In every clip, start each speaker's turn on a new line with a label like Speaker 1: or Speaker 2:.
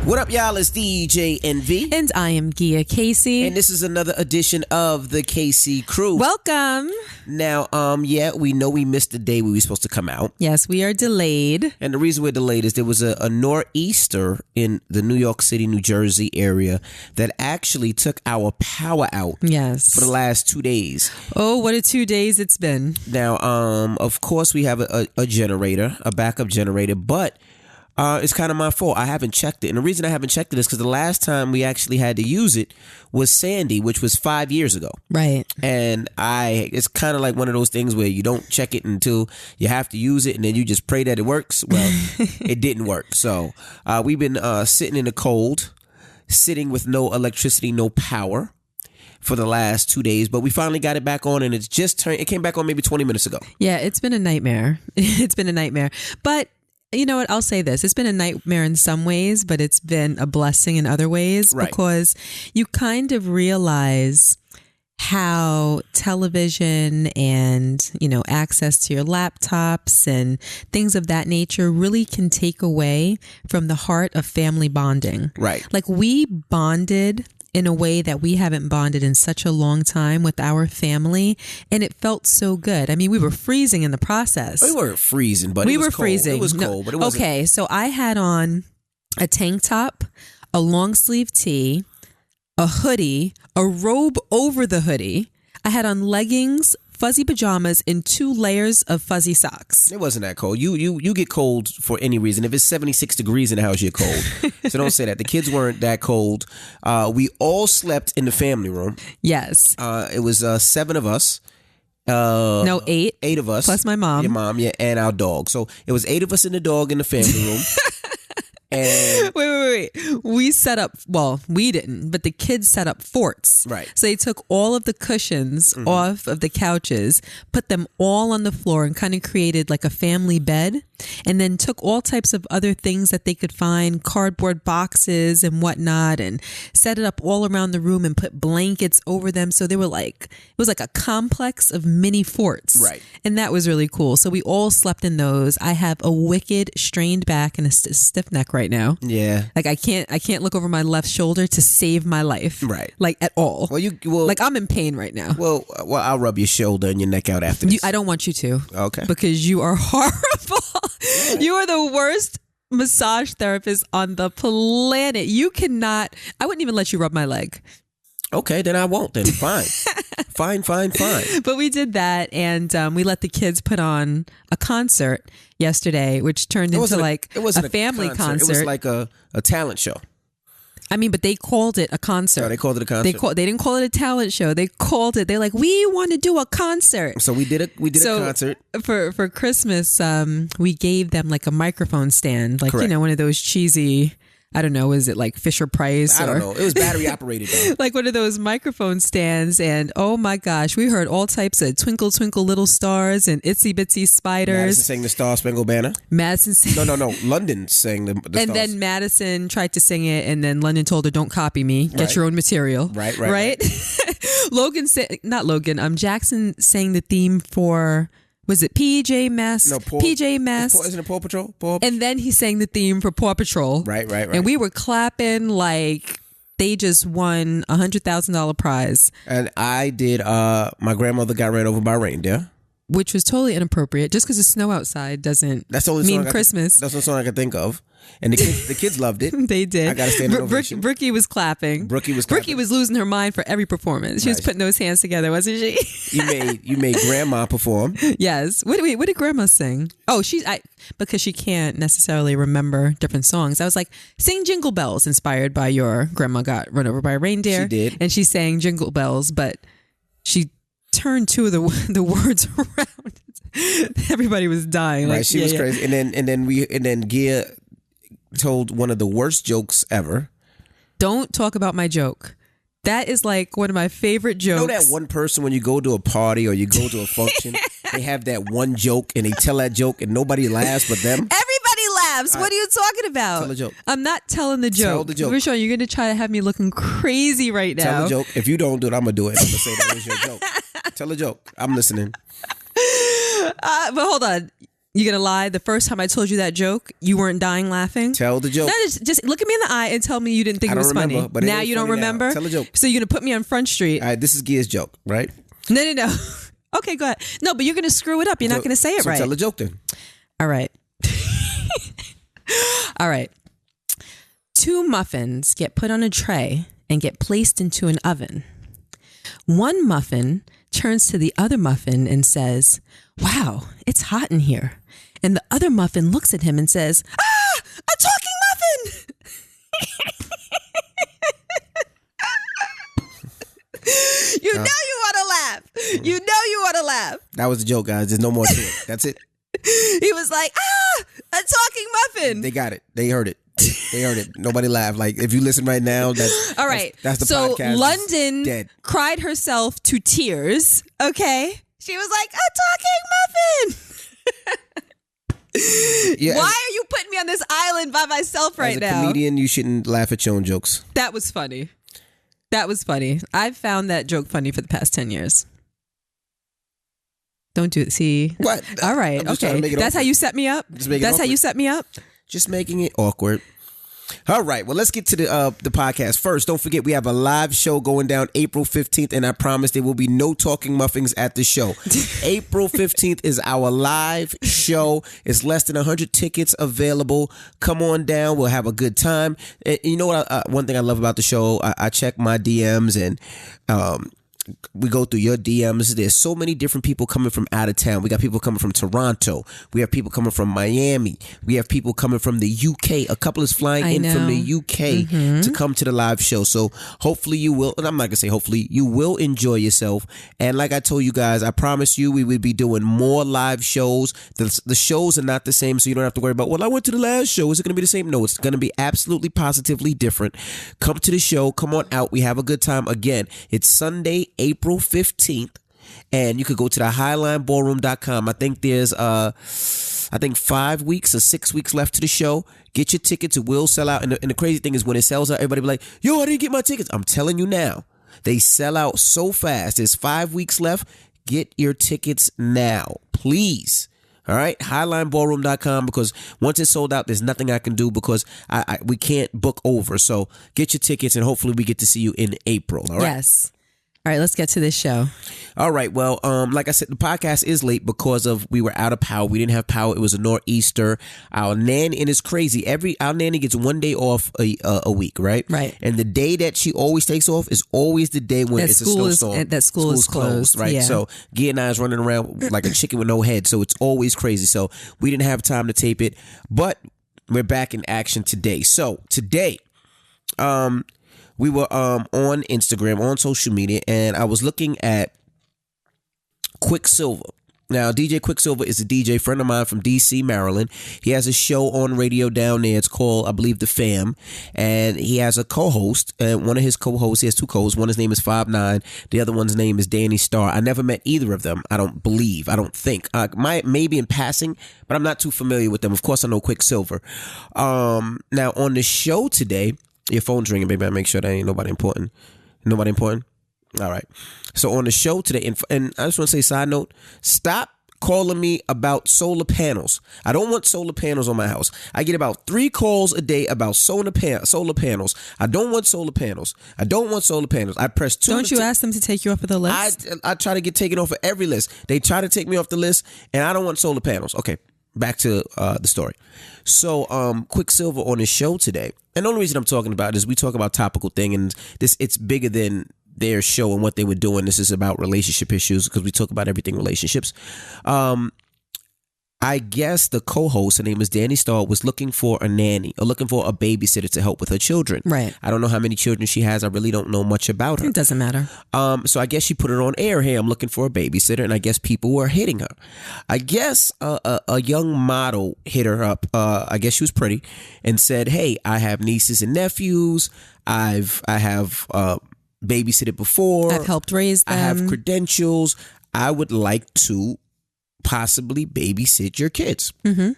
Speaker 1: What up, y'all? It's DJ Envy.
Speaker 2: And I am Gia Casey.
Speaker 1: And this is another edition of the KC Crew.
Speaker 2: Welcome.
Speaker 1: Now, we know we missed the day we were supposed to come out.
Speaker 2: Yes, we are delayed.
Speaker 1: And the reason we're delayed is there was a nor'easter in the New York City, New Jersey area that actually took our power out.
Speaker 2: Yes.
Speaker 1: For the last 2 days.
Speaker 2: Oh, what a 2 days it's been.
Speaker 1: Now, of course, we have a generator, a backup generator, but it's kind of my fault. I haven't checked it. And the reason I haven't checked it is because the last time we actually had to use it was Sandy, which was 5 years ago.
Speaker 2: Right.
Speaker 1: And it's kind of like one of those things where you don't check it until you have to use it and then you just pray that it works. Well, it didn't work. So we've been sitting in the cold, sitting with no electricity, no power for the last 2 days. But we finally got it back on and it came back on maybe 20 minutes ago.
Speaker 2: Yeah, it's been a nightmare. It's been a nightmare. But you know what? I'll say this. It's been a nightmare in some ways, but it's been a blessing in other ways. Right. Because you kind of realize how television and, access to your laptops and things of that nature really can take away from the heart of family bonding.
Speaker 1: Right.
Speaker 2: Like we bonded in a way that we haven't bonded in such a long time with our family. And it felt so good. I mean, we were freezing in the process.
Speaker 1: We weren't freezing, but
Speaker 2: we
Speaker 1: it was
Speaker 2: were
Speaker 1: cold.
Speaker 2: freezing.
Speaker 1: It was cold, but it wasn't.
Speaker 2: Okay, so I had on a tank top, a long sleeve tee, a hoodie, a robe over the hoodie. I had on leggings, fuzzy pajamas, and 2 layers of fuzzy socks.
Speaker 1: It wasn't that cold. You get cold for any reason. If it's 76 degrees in the house, you're cold. So don't say that. The kids weren't that cold. We all slept in the family room.
Speaker 2: Yes.
Speaker 1: It was 7 of us.
Speaker 2: No, 8.
Speaker 1: 8 of us.
Speaker 2: Plus my mom.
Speaker 1: Your mom, yeah, and our dog. So it was 8 of us in the dog in the family room. And
Speaker 2: Wait. We set up, well, we didn't, but the kids set up forts.
Speaker 1: Right.
Speaker 2: So they took all of the cushions off of the couches, put them all on the floor and kind of created like a family bed, and then took all types of other things that they could find, cardboard boxes and whatnot, and set it up all around the room and put blankets over them. So they were like, it was like a complex of mini forts.
Speaker 1: Right.
Speaker 2: And that was really cool. So we all slept in those. I have a wicked strained back and a stiff neck right now.
Speaker 1: yeah.
Speaker 2: Like I can't look over my left shoulder to save my life.
Speaker 1: Right.
Speaker 2: Like at all.
Speaker 1: Well,
Speaker 2: like I'm in pain right now.
Speaker 1: Well, I'll rub your shoulder and your neck out after this.
Speaker 2: I don't want you to.
Speaker 1: Okay.
Speaker 2: Because you are horrible. You are the worst massage therapist on the planet. You cannot. I wouldn't even let you rub my leg.
Speaker 1: Okay, then I won't. Then fine. fine.
Speaker 2: But we did that, and we let the kids put on a concert yesterday, which turned into like a family concert.
Speaker 1: It was like a talent show.
Speaker 2: I mean, but they called it a concert.
Speaker 1: Oh, they called it a concert.
Speaker 2: They didn't call it a talent show. They called it. They're like, we want to do a concert.
Speaker 1: So we did a concert
Speaker 2: for Christmas. We gave them like a microphone stand, like
Speaker 1: Correct.
Speaker 2: One of those cheesy. I don't know. Is it like Fisher Price?
Speaker 1: I don't know. It was battery operated though.
Speaker 2: Like one of those microphone stands, and oh my gosh, we heard all types of Twinkle Twinkle Little Stars and Itsy Bitsy Spiders.
Speaker 1: Madison sang the Star Spangled Banner. No. London sang the
Speaker 2: and
Speaker 1: Stars.
Speaker 2: then Madison tried to sing it, and then London told her, "Don't copy me. Get your own material." Right. Jackson sang the theme for. Was it PJ Masks?
Speaker 1: No,
Speaker 2: PJ Masks.
Speaker 1: Isn't it Paw Patrol?
Speaker 2: And then he sang the theme for Paw Patrol.
Speaker 1: Right.
Speaker 2: And we were clapping like they just won $100,000 prize.
Speaker 1: And I did. My grandmother got ran over by a reindeer,
Speaker 2: which was totally inappropriate. Just because it's snow outside doesn't mean Christmas.
Speaker 1: That's the song I could think of. And the kids loved it.
Speaker 2: They did.
Speaker 1: I got to stand ovation.
Speaker 2: Brookie was clapping. Brookie was losing her mind for every performance. She was putting those hands together, wasn't she?
Speaker 1: You made Grandma perform.
Speaker 2: Yes. What did Grandma sing? Oh, because she can't necessarily remember different songs. I was like, sing Jingle Bells, inspired by your grandma got run over by a reindeer.
Speaker 1: She did,
Speaker 2: and she sang Jingle Bells, but she turned 2 of the words around. Everybody was dying.
Speaker 1: Right.
Speaker 2: Like,
Speaker 1: She was crazy, and then Gia told one of the worst jokes ever.
Speaker 2: Don't talk about my joke. That is like one of my favorite jokes.
Speaker 1: You know that one person when you go to a party or you go to a function, they have that one joke and they tell that joke and nobody laughs but them?
Speaker 2: Everybody laughs. What are you talking about?
Speaker 1: Tell a joke.
Speaker 2: I'm not telling the joke.
Speaker 1: Tell the joke.
Speaker 2: Rashawn, you're going to try to have me looking crazy right now.
Speaker 1: Tell a joke. If you don't do it, I'm going to do it. I'm going to say that was your joke. Tell a joke. I'm listening.
Speaker 2: But hold on. You gonna lie? The first time I told you that joke, you weren't dying laughing.
Speaker 1: Tell the joke.
Speaker 2: No, just look at me in the eye and tell me you didn't think it was funny.
Speaker 1: But
Speaker 2: now you don't remember.
Speaker 1: Now. Tell a joke.
Speaker 2: So you're gonna put me on Front Street.
Speaker 1: All right, this is Gia's joke, right?
Speaker 2: No. Okay, go ahead. No, but you're gonna screw it up. You're not gonna say it right.
Speaker 1: Tell a joke then.
Speaker 2: All right. All right. 2 muffins get put on a tray and get placed into an oven. One muffin turns to the other muffin and says, "Wow, it's hot in here." And the other muffin looks at him and says, "Ah, a talking muffin!" You know you want to laugh. You know you want to laugh.
Speaker 1: That was the joke, guys. There's no more to it. That's it.
Speaker 2: He was like, "Ah, a talking muffin."
Speaker 1: They got it. They heard it. They heard it. Nobody laughed. Like, if you listen right now, that's
Speaker 2: all right.
Speaker 1: That's the
Speaker 2: so
Speaker 1: podcast.
Speaker 2: London
Speaker 1: Dead.
Speaker 2: Cried herself to tears. Okay, she was like, "A talking muffin."
Speaker 1: Yeah,
Speaker 2: why are you putting me on this island by myself right now?
Speaker 1: As a comedian, you shouldn't laugh at your own jokes.
Speaker 2: That was funny. That was funny. I've found that joke funny for the past 10 years. Don't do it. See?
Speaker 1: What?
Speaker 2: All right. Okay. That's how you set me up? That's how you set me up?
Speaker 1: Just making it awkward. All right. Well, let's get to the podcast. First, don't forget we have a live show going down April 15th, and I promise there will be no talking muffins at the show. April 15th is our live show. It's less than 100 tickets available. Come on down. We'll have a good time. And you know what? One thing I love about the show, I check my DMs and we go through your DMs. There's so many different people coming from out of town. We got people coming from Toronto. We have people coming from Miami. We have people coming from the UK. A couple is flying in from the UK to come to the live show. So hopefully you will, and I'm not going to say hopefully, you will enjoy yourself. And like I told you guys, I promise you we will be doing more live shows. The shows are not the same, so you don't have to worry about, well, I went to the last show. Is it going to be the same? No, it's going to be absolutely positively different. Come to the show. Come on out. We have a good time. Again, it's Sunday, April 15th, and you could go to the highlineballroom.com. I think there's 5 weeks or 6 weeks left to the show. Get your tickets. It will sell out. And the crazy thing is when it sells out, everybody be like, yo, I didn't get my tickets. I'm telling you now, they sell out so fast. There's 5 weeks left. Get your tickets now, please. All right, highlineballroom.com, because once it's sold out, there's nothing I can do because we can't book over. So get your tickets, and hopefully we get to see you in April. All right.
Speaker 2: Yes. All right, let's get to this show.
Speaker 1: All right. Well, like I said, the podcast is late because we were out of power. We didn't have power. It was a nor'easter. Our nanny, and it's crazy. Our nanny gets 1 day off a week, right?
Speaker 2: Right.
Speaker 1: And the day that she always takes off is always the day when it's a snowstorm.
Speaker 2: That school is closed,
Speaker 1: right?
Speaker 2: Yeah.
Speaker 1: So Gia and I is running around like a chicken with no head. So it's always crazy. So we didn't have time to tape it, but we're back in action today. So today, we were on Instagram, on social media, and I was looking at Quicksilver. Now, DJ Quicksilver is a DJ friend of mine from D.C., Maryland. He has a show on radio down there. It's called, I believe, The Fam. And he has a co-host. And one of his co-hosts, he has two co-hosts. One, his name is 5'9". The other one's name is Danny Starr. I never met either of them. I don't think. Maybe in passing, but I'm not too familiar with them. Of course, I know Quicksilver. Now, on the show today, your phone's ringing, baby. I make sure that ain't nobody important. Nobody important? All right. So on the show today, and I just want to say, side note, stop calling me about solar panels. I don't want solar panels on my house. I get about 3 calls a day about solar panels. I don't want solar panels. I press 2.
Speaker 2: Don't you ask them to take you off of the list?
Speaker 1: I try to get taken off of every list. They try to take me off the list, and I don't want solar panels. Okay. Back to the story. So Quicksilver on his show today, and the only reason I'm talking about it is we talk about topical thing, and it's bigger than their show and what they were doing. This is about relationship issues because we talk about everything relationships. I guess the co-host, her name is Danny Starr, was looking for a nanny or looking for a babysitter to help with her children.
Speaker 2: Right.
Speaker 1: I don't know how many children she has. I really don't know much about her.
Speaker 2: It doesn't matter.
Speaker 1: So I guess she put it on air. Hey, I'm looking for a babysitter, and I guess people were hitting her. I guess a young model hit her up. I guess she was pretty, and said, "Hey, I have nieces and nephews. I have babysitted before.
Speaker 2: I've helped raise them.
Speaker 1: I have credentials. I would like to possibly babysit your kids."
Speaker 2: Mm-hmm.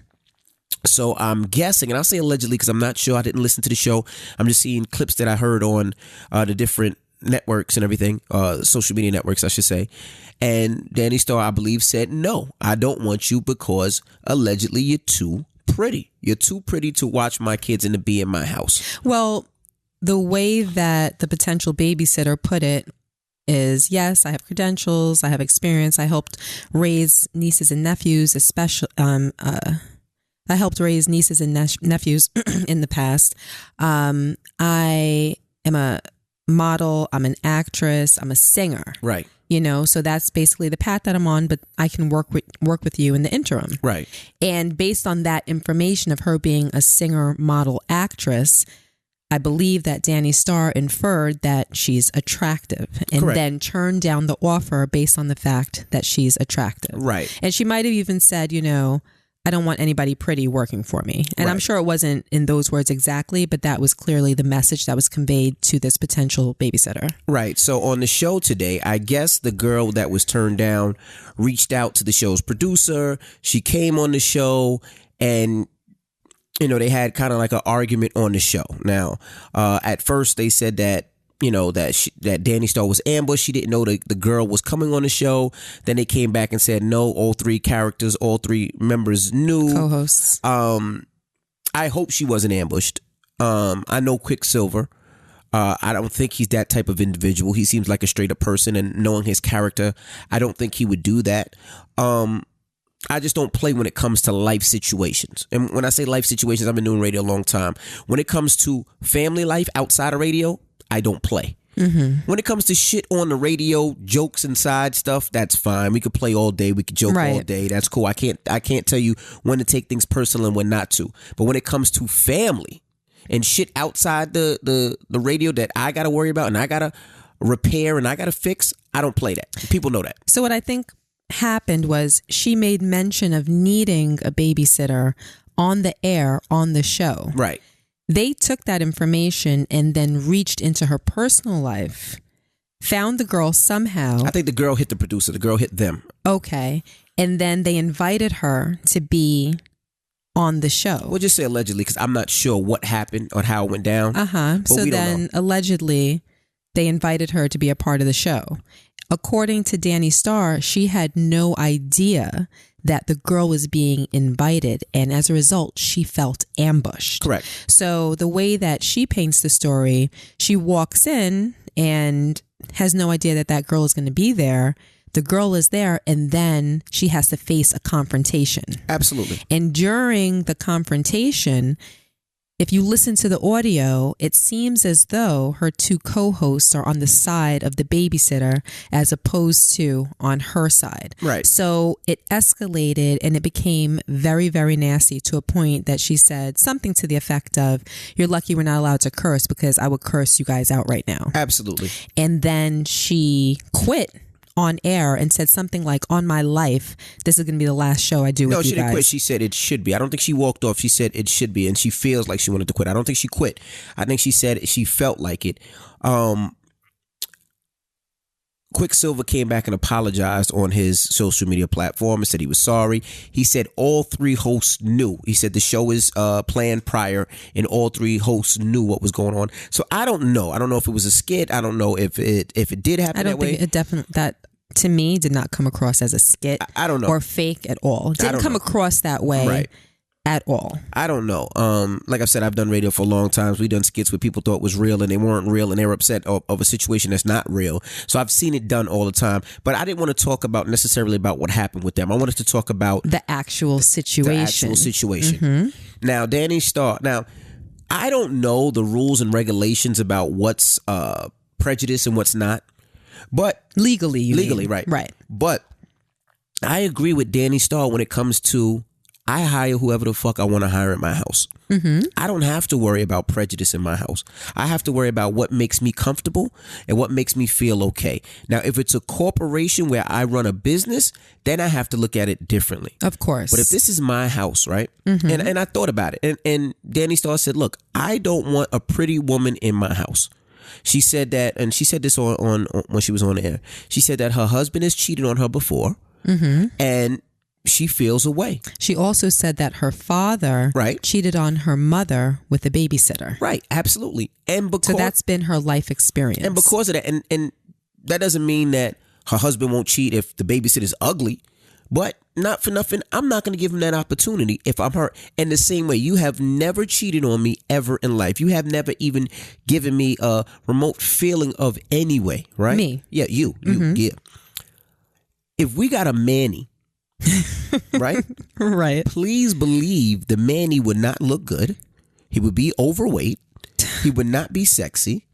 Speaker 1: So I'm guessing, and I'll say allegedly because I'm not sure. I didn't listen to the show. I'm just seeing clips that I heard on the different networks and everything, social media networks, I should say. And Danny Starr, I believe, said, no, I don't want you because allegedly you're too pretty. You're too pretty to watch my kids and to be in my house.
Speaker 2: Well, the way that the potential babysitter put it is, yes, I have credentials, I have experience, I helped raise nieces and nephews, especially, I helped raise nieces and nephews in the past. I am a model, I'm an actress, I'm a singer.
Speaker 1: Right.
Speaker 2: You know, so that's basically the path that I'm on, but I can work with you in the interim.
Speaker 1: Right.
Speaker 2: And based on that information of her being a singer, model, actress, I believe that Danny Starr inferred that she's attractive and
Speaker 1: Correct.
Speaker 2: then turned down the offer based on the fact that she's attractive.
Speaker 1: Right.
Speaker 2: And she might have even said, you know, I don't want anybody pretty working for me. And
Speaker 1: Right.
Speaker 2: I'm sure it wasn't in those words exactly, but that was clearly the message that was conveyed to this potential babysitter.
Speaker 1: Right. So on the show today, I guess the girl that was turned down reached out to the show's producer. She came on the show and, you know, they had kind of like an argument on the show. Now, at first they said that, you know, that Danny Starr was ambushed. She didn't know the girl was coming on the show. Then they came back and said, no, all three members knew.
Speaker 2: Co-hosts.
Speaker 1: I hope she wasn't ambushed. I know Quicksilver. I don't think he's that type of individual. He seems like a straight up person, and knowing his character, I don't think he would do that. I just don't play when it comes to life situations. And when I say life situations, I've been doing radio a long time. When it comes to family life outside of radio, I don't play. Mm-hmm. When it comes to shit on the radio, jokes and side stuff, that's fine. We could play all day. We could joke all day. That's cool. I can't tell you when to take things personal and when not to. But when it comes to family and shit outside the radio that I got to worry about and I got to repair and I got to fix, I don't play that. People know that.
Speaker 2: So what I think happened was she made mention of needing a babysitter on the air on the show.
Speaker 1: Right.
Speaker 2: They took that information and then reached into her personal life, found the girl somehow.
Speaker 1: I think the girl hit the producer. The girl hit them.
Speaker 2: Okay. And then they invited her to be on the show.
Speaker 1: We'll just say allegedly because I'm not sure what happened or how it went down.
Speaker 2: So then allegedly they invited her to be a part of the show. According to Danny Starr, she had no idea that the girl was being invited, and as a result, she felt ambushed.
Speaker 1: Correct.
Speaker 2: So the way that she paints the story, she walks in and has no idea that that girl is going to be there. The girl is there, and then she has to face a confrontation.
Speaker 1: Absolutely.
Speaker 2: And during the confrontation, if you listen to the audio, it seems as though her two co-hosts are on the side of the babysitter as opposed to on her side.
Speaker 1: Right.
Speaker 2: So it escalated and it became very, very nasty to a point that she said something to the effect of, "You're lucky we're not allowed to curse because I would curse you guys out right now."
Speaker 1: Absolutely.
Speaker 2: And then she quit on air and said something like, "On my life, this is going to be the last show I do with you guys."
Speaker 1: No, she didn't quit. She said it should be. I don't think she walked off. She said it should be, and she feels like she wanted to quit. I don't think she quit. I think she said she felt like it. Quicksilver came back and apologized on his social media platform and said he was sorry. He said all three hosts knew. He said the show is planned prior and all three hosts knew what was going on. So I don't know. I don't know if it was a skit. I don't know if it did happen that way.
Speaker 2: I don't think it definitely, that to me did not come across as a skit.
Speaker 1: I don't know.
Speaker 2: Or fake at all. It didn't come across that way.
Speaker 1: Right.
Speaker 2: At all.
Speaker 1: I don't know. Like I've said, I've done radio for a long time. We've done skits where people thought was real and they weren't real and they were upset of a situation that's not real. So I've seen it done all the time. But I didn't want to talk necessarily about what happened with them. I wanted to talk about
Speaker 2: the actual situation.
Speaker 1: Mm-hmm. Now, Danny Starr. Now, I don't know the rules and regulations about what's prejudice and what's not. But
Speaker 2: legally,
Speaker 1: right.
Speaker 2: Right.
Speaker 1: But I agree with Danny Starr when it comes to I hire whoever the fuck I want to hire at my house. Mm-hmm. I don't have to worry about prejudice in my house. I have to worry about what makes me comfortable and what makes me feel okay. Now, if it's a corporation where I run a business, then I have to look at it differently.
Speaker 2: Of course.
Speaker 1: But if this is my house, right? Mm-hmm. And I thought about it. And Danny Starr said, look, I don't want a pretty woman in my house. She said that, and she said this on when she was on the air. She said that her husband has cheated on her before. Mm-hmm. And she feels away.
Speaker 2: She also said that her father cheated on her mother with a babysitter.
Speaker 1: Right, absolutely. And because,
Speaker 2: so that's been her life experience.
Speaker 1: And because of that, and that doesn't mean that her husband won't cheat if the babysitter's ugly, but not for nothing, I'm not going to give him that opportunity if I'm hurt. And the same way, you have never cheated on me ever in life. You have never even given me a remote feeling of any way, right?
Speaker 2: Me.
Speaker 1: Yeah, you, yeah. If we got a Manny, right?
Speaker 2: Right.
Speaker 1: Please believe the Manny would not look good. He would be overweight. He would not be sexy.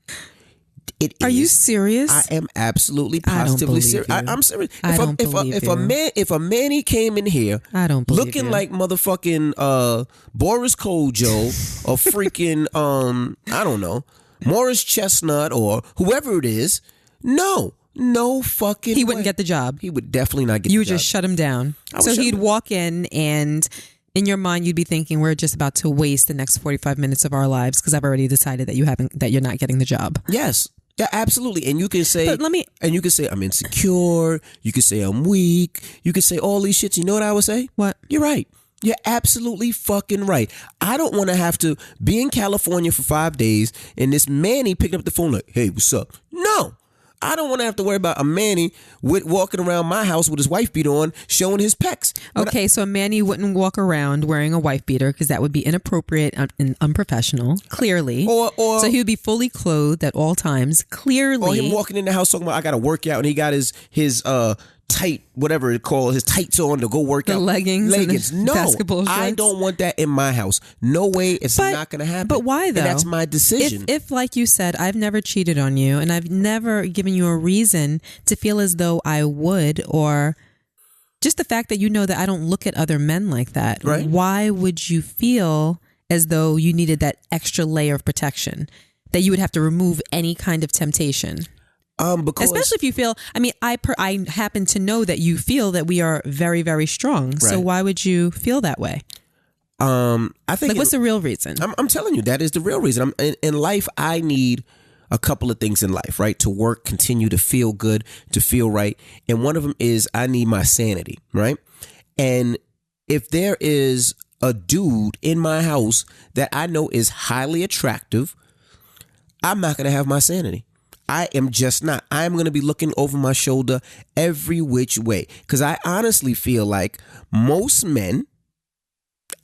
Speaker 2: Are you serious?
Speaker 1: I am absolutely positively serious. I'm serious. If a Manny came in here,
Speaker 2: I don't believe
Speaker 1: looking
Speaker 2: you.
Speaker 1: like motherfucking Boris Kojo or freaking I don't know, Morris Chestnut or whoever it is, no fucking
Speaker 2: he
Speaker 1: way.
Speaker 2: wouldn't get the job.
Speaker 1: He would definitely not get the job.
Speaker 2: You would just shut him down. So he'd walk in, and in your mind you'd be thinking, we're just about to waste the next 45 minutes of our lives because I've already decided that you're not getting the job.
Speaker 1: Yes. Yeah, absolutely. And you can say,
Speaker 2: but
Speaker 1: you can say I'm insecure. You can say I'm weak. You can say all these shits. You know what I would say?
Speaker 2: What?
Speaker 1: You're right. You're absolutely fucking right. I don't want to have to be in California for 5 days and this Manny picking up the phone like, hey, what's up? No. I don't want to have to worry about a Manny walking around my house with his wife beater on, showing his pecs.
Speaker 2: Okay, so a Manny wouldn't walk around wearing a wife beater because that would be inappropriate and unprofessional, clearly.
Speaker 1: Or
Speaker 2: so he would be fully clothed at all times, clearly.
Speaker 1: Or him walking in the house talking about, I got to work out, and he got his tight, whatever it called, his tights on to go work out.
Speaker 2: The leggings.
Speaker 1: No,
Speaker 2: basketball shorts.
Speaker 1: I don't want that in my house. No way. It's not going to happen.
Speaker 2: But why though?
Speaker 1: And that's my decision.
Speaker 2: If like you said, I've never cheated on you and I've never given you a reason to feel as though I would, or just the fact that you know that I don't look at other men like that.
Speaker 1: Right.
Speaker 2: Why would you feel as though you needed that extra layer of protection, that you would have to remove any kind of temptation?
Speaker 1: Because
Speaker 2: especially if you feel, I mean, I happen to know that you feel that we are very, very strong. Right. So why would you feel that way?
Speaker 1: I think
Speaker 2: what's the real reason?
Speaker 1: I'm telling you, that is the real reason. In life, I need a couple of things in life, right? To work, continue to feel good, to feel right. And one of them is I need my sanity, right? And if there is a dude in my house that I know is highly attractive, I'm not going to have my sanity. I am just not. I'm going to be looking over my shoulder every which way. Because I honestly feel like most men,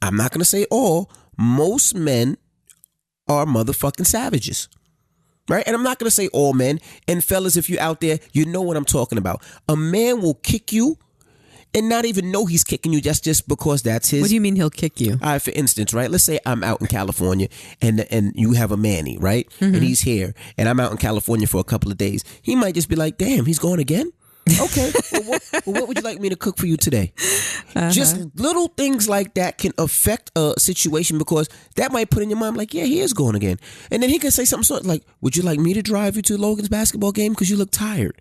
Speaker 1: I'm not going to say all, most men are motherfucking savages. Right? And I'm not going to say all men. And fellas, if you're out there, you know what I'm talking about. A man will kick you and not even know he's kicking you just because that's his.
Speaker 2: What do you mean he'll kick you?
Speaker 1: All right, for instance, right? Let's say I'm out in California and you have a Manny, right? Mm-hmm. And he's here and I'm out in California for a couple of days. He might just be like, damn, he's going again? Okay. What would you like me to cook for you today? Just little things like that can affect a situation because that might put in your mind like, yeah, he is going again. And then he can say something sort of like, would you like me to drive you to Logan's basketball game because you look tired?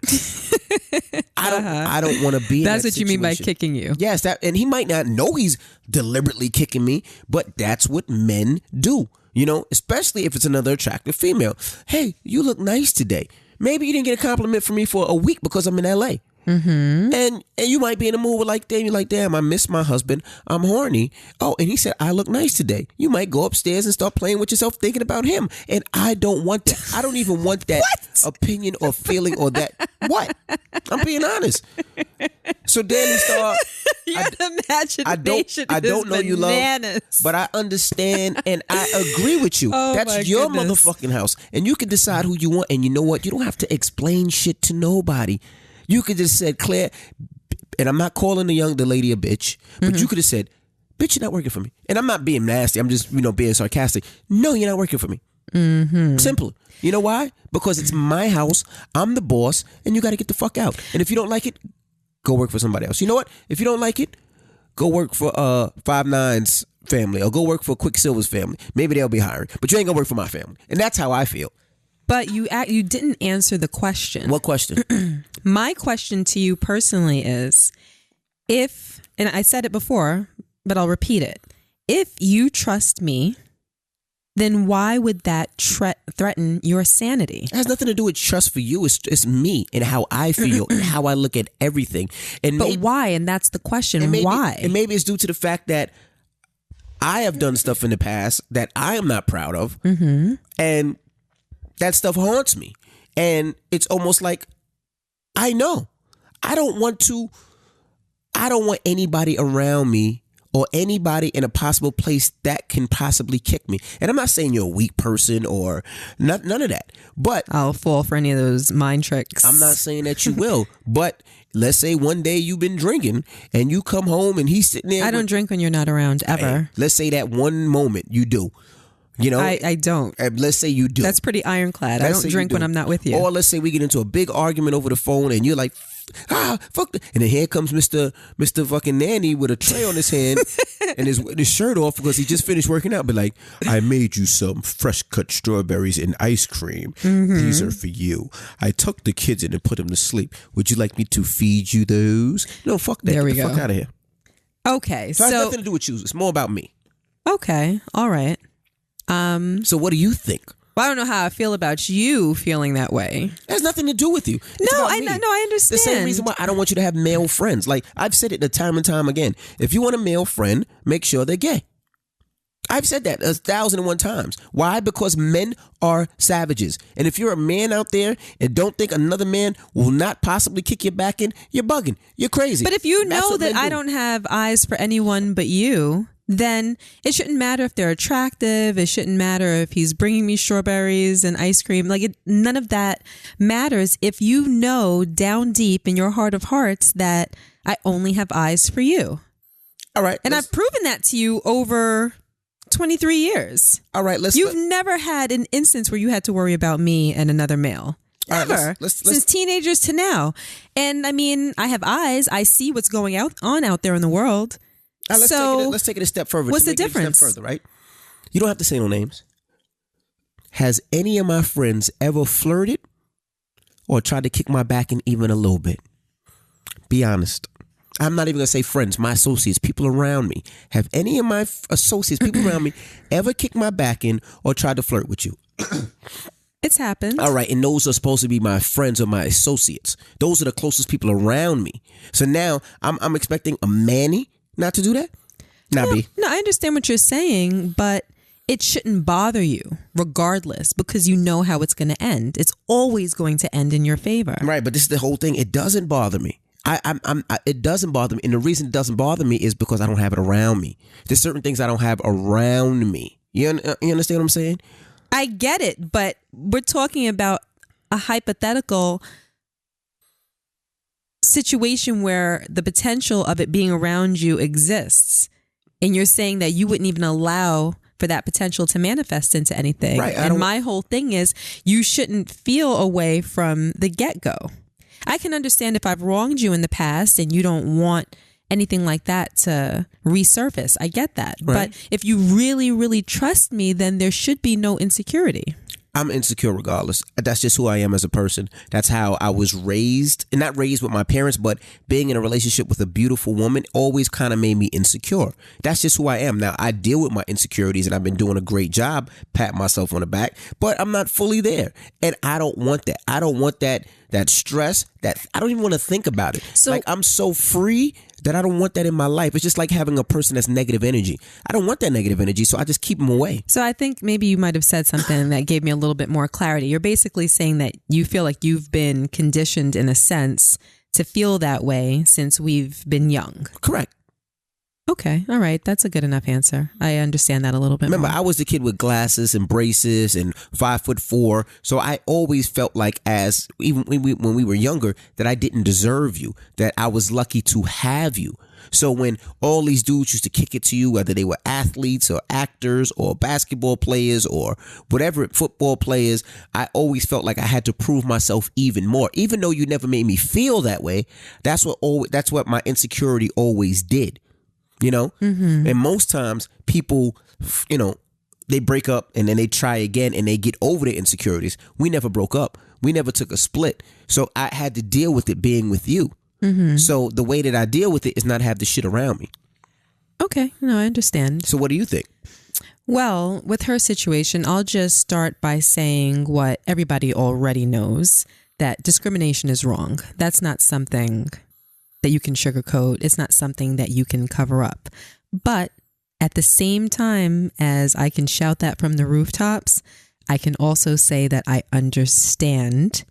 Speaker 1: I don't want to be in that
Speaker 2: That's what
Speaker 1: situation.
Speaker 2: you mean by kicking you.
Speaker 1: Yes, and he might not know he's deliberately kicking me, but that's what men do. You know, especially if it's another attractive female. Hey, you look nice today. Maybe you didn't get a compliment from me for a week because I'm in LA. Mm-hmm. And you might be in a mood where like, damn, you're like, damn, I miss my husband. I'm horny. Oh, and he said, I look nice today. You might go upstairs and start playing with yourself thinking about him. And I don't want that. I don't even want that opinion or feeling or that. What? I'm being honest. So then he start.
Speaker 2: Your imagination
Speaker 1: I don't know
Speaker 2: bananas.
Speaker 1: You love, but I understand and I agree with you.
Speaker 2: Oh,
Speaker 1: that's your motherfucking house. And you can decide who you want. And you know what? You don't have to explain shit to nobody. You could just said, Claire, and I'm not calling the lady a bitch, but you could have said, bitch, you're not working for me. And I'm not being nasty. I'm just, being sarcastic. No, you're not working for me. Mm-hmm. Simple. You know why? Because it's my house. I'm the boss, and you got to get the fuck out. And if you don't like it, go work for somebody else. You know what? If you don't like it, go work for 5'9's family or go work for Quicksilver's family. Maybe they'll be hiring, but you ain't gonna work for my family. And that's how I feel.
Speaker 2: But you didn't answer the question.
Speaker 1: What question?
Speaker 2: My question to you personally is, if, and I said it before, but I'll repeat it. If you trust me then why would that threaten your sanity?
Speaker 1: It has nothing to do with trust for you. It's me and how I feel and how I look at everything.
Speaker 2: But why? And that's the question. Why?
Speaker 1: And maybe it's due to the fact that I have done stuff in the past that I am not proud of. Mm-hmm. And that stuff haunts me. And it's almost like, I know. I don't want anybody around me or anybody in a possible place that can possibly kick me. And I'm not saying you're a weak person or none of that. But
Speaker 2: I'll fall for any of those mind tricks.
Speaker 1: I'm not saying that you will. But let's say one day you've been drinking and you come home and he's sitting there.
Speaker 2: I don't drink when you're not around, ever.
Speaker 1: Hey, let's say that one moment you do. You know,
Speaker 2: I don't.
Speaker 1: Let's say you do.
Speaker 2: That's pretty ironclad. I don't drink when I'm not with you.
Speaker 1: Or let's say we get into a big argument over the phone and you're like, fuck. And then here comes Mr. fucking Nanny with a tray on his hand and his shirt off because he just finished working out. But like, I made you some fresh cut strawberries and ice cream. Mm-hmm. These are for you. I tucked the kids in and put them to sleep. Would you like me to feed you those? No, fuck that.
Speaker 2: There we
Speaker 1: Get the
Speaker 2: go.
Speaker 1: fuck out of here.
Speaker 2: Okay.
Speaker 1: So it has nothing to do with you. It's more about me.
Speaker 2: Okay. All right.
Speaker 1: So what do you think?
Speaker 2: Well, I don't know how I feel about you feeling that way.
Speaker 1: It has nothing to do with you.
Speaker 2: I understand.
Speaker 1: The same reason why I don't want you to have male friends. Like, I've said it time and time again. If you want a male friend, make sure they're gay. I've said that 1,001 times. Why? Because men are savages. And if you're a man out there and don't think another man will not possibly kick your back in, you're bugging. You're crazy.
Speaker 2: But if you know that I don't have eyes for anyone but you, then it shouldn't matter if they're attractive. It shouldn't matter if he's bringing me strawberries and ice cream. None of that matters if you know down deep in your heart of hearts that I only have eyes for you.
Speaker 1: All right.
Speaker 2: And I've proven that to you over 23 years.
Speaker 1: All right.
Speaker 2: You've never had an instance where you had to worry about me and another male. Ever. Since teenagers to now. And I mean, I have eyes. I see what's going on out there in the world.
Speaker 1: Let's take it a step further.
Speaker 2: What's the difference?
Speaker 1: A step further, right? You don't have to say no names. Has any of my friends ever flirted or tried to kick my back in even a little bit? Be honest. I'm not even going to say friends, my associates, people around me. Have any of my associates, people around me, ever kicked my back in or tried to flirt with you?
Speaker 2: It's happened.
Speaker 1: All right. And those are supposed to be my friends or my associates. Those are the closest people around me. So now I'm expecting a Manny not to do that? No,
Speaker 2: I understand what you're saying, but it shouldn't bother you regardless because you know how it's going to end. It's always going to end in your favor.
Speaker 1: Right, but this is the whole thing. It doesn't bother me. It doesn't bother me. And the reason it doesn't bother me is because I don't have it around me. There's certain things I don't have around me. You understand what I'm saying?
Speaker 2: I get it, but we're talking about a hypothetical situation where the potential of it being around you exists, and you're saying that you wouldn't even allow for that potential to manifest into anything. Right, and my whole thing is you shouldn't feel away from the get-go. I can understand if I've wronged you in the past and you don't want anything like that to resurface. I get that. Right. But if you really, really trust me, then there should be no insecurity.
Speaker 1: I'm insecure regardless. That's just who I am as a person. That's how I was raised. And not raised with my parents, but being in a relationship with a beautiful woman always kind of made me insecure. That's just who I am. Now, I deal with my insecurities and I've been doing a great job, pat myself on the back, but I'm not fully there. And I don't want that. I don't want that stress. That I don't even want to think about it. So, like, I'm so free that I don't want that in my life. It's just like having a person that's negative energy. I don't want that negative energy, so I just keep them away.
Speaker 2: So I think maybe you might have said something that gave me a little bit more clarity. You're basically saying that you feel like you've been conditioned in a sense to feel that way since we've been young.
Speaker 1: Correct.
Speaker 2: Okay. All right. That's a good enough answer. I understand that a little bit
Speaker 1: Remember,
Speaker 2: more.
Speaker 1: I was the kid with glasses and braces and 5'4", so I always felt like, as even when we were younger, that I didn't deserve you, that I was lucky to have you. So when all these dudes used to kick it to you, whether they were athletes or actors or basketball players or whatever, football players, I always felt like I had to prove myself even more. Even though you never made me feel that way, that's what my insecurity always did. You know, and most times people, they break up and then they try again and they get over their insecurities. We never broke up. We never took a split. So I had to deal with it being with you. So the way that I deal with it is not have the shit around me.
Speaker 2: Okay. No, I understand.
Speaker 1: So what do you think?
Speaker 2: Well, with her situation, I'll just start by saying what everybody already knows, that discrimination is wrong. That's not something that you can sugarcoat. It's not something that you can cover up. But at the same time as I can shout that from the rooftops, I can also say that I understand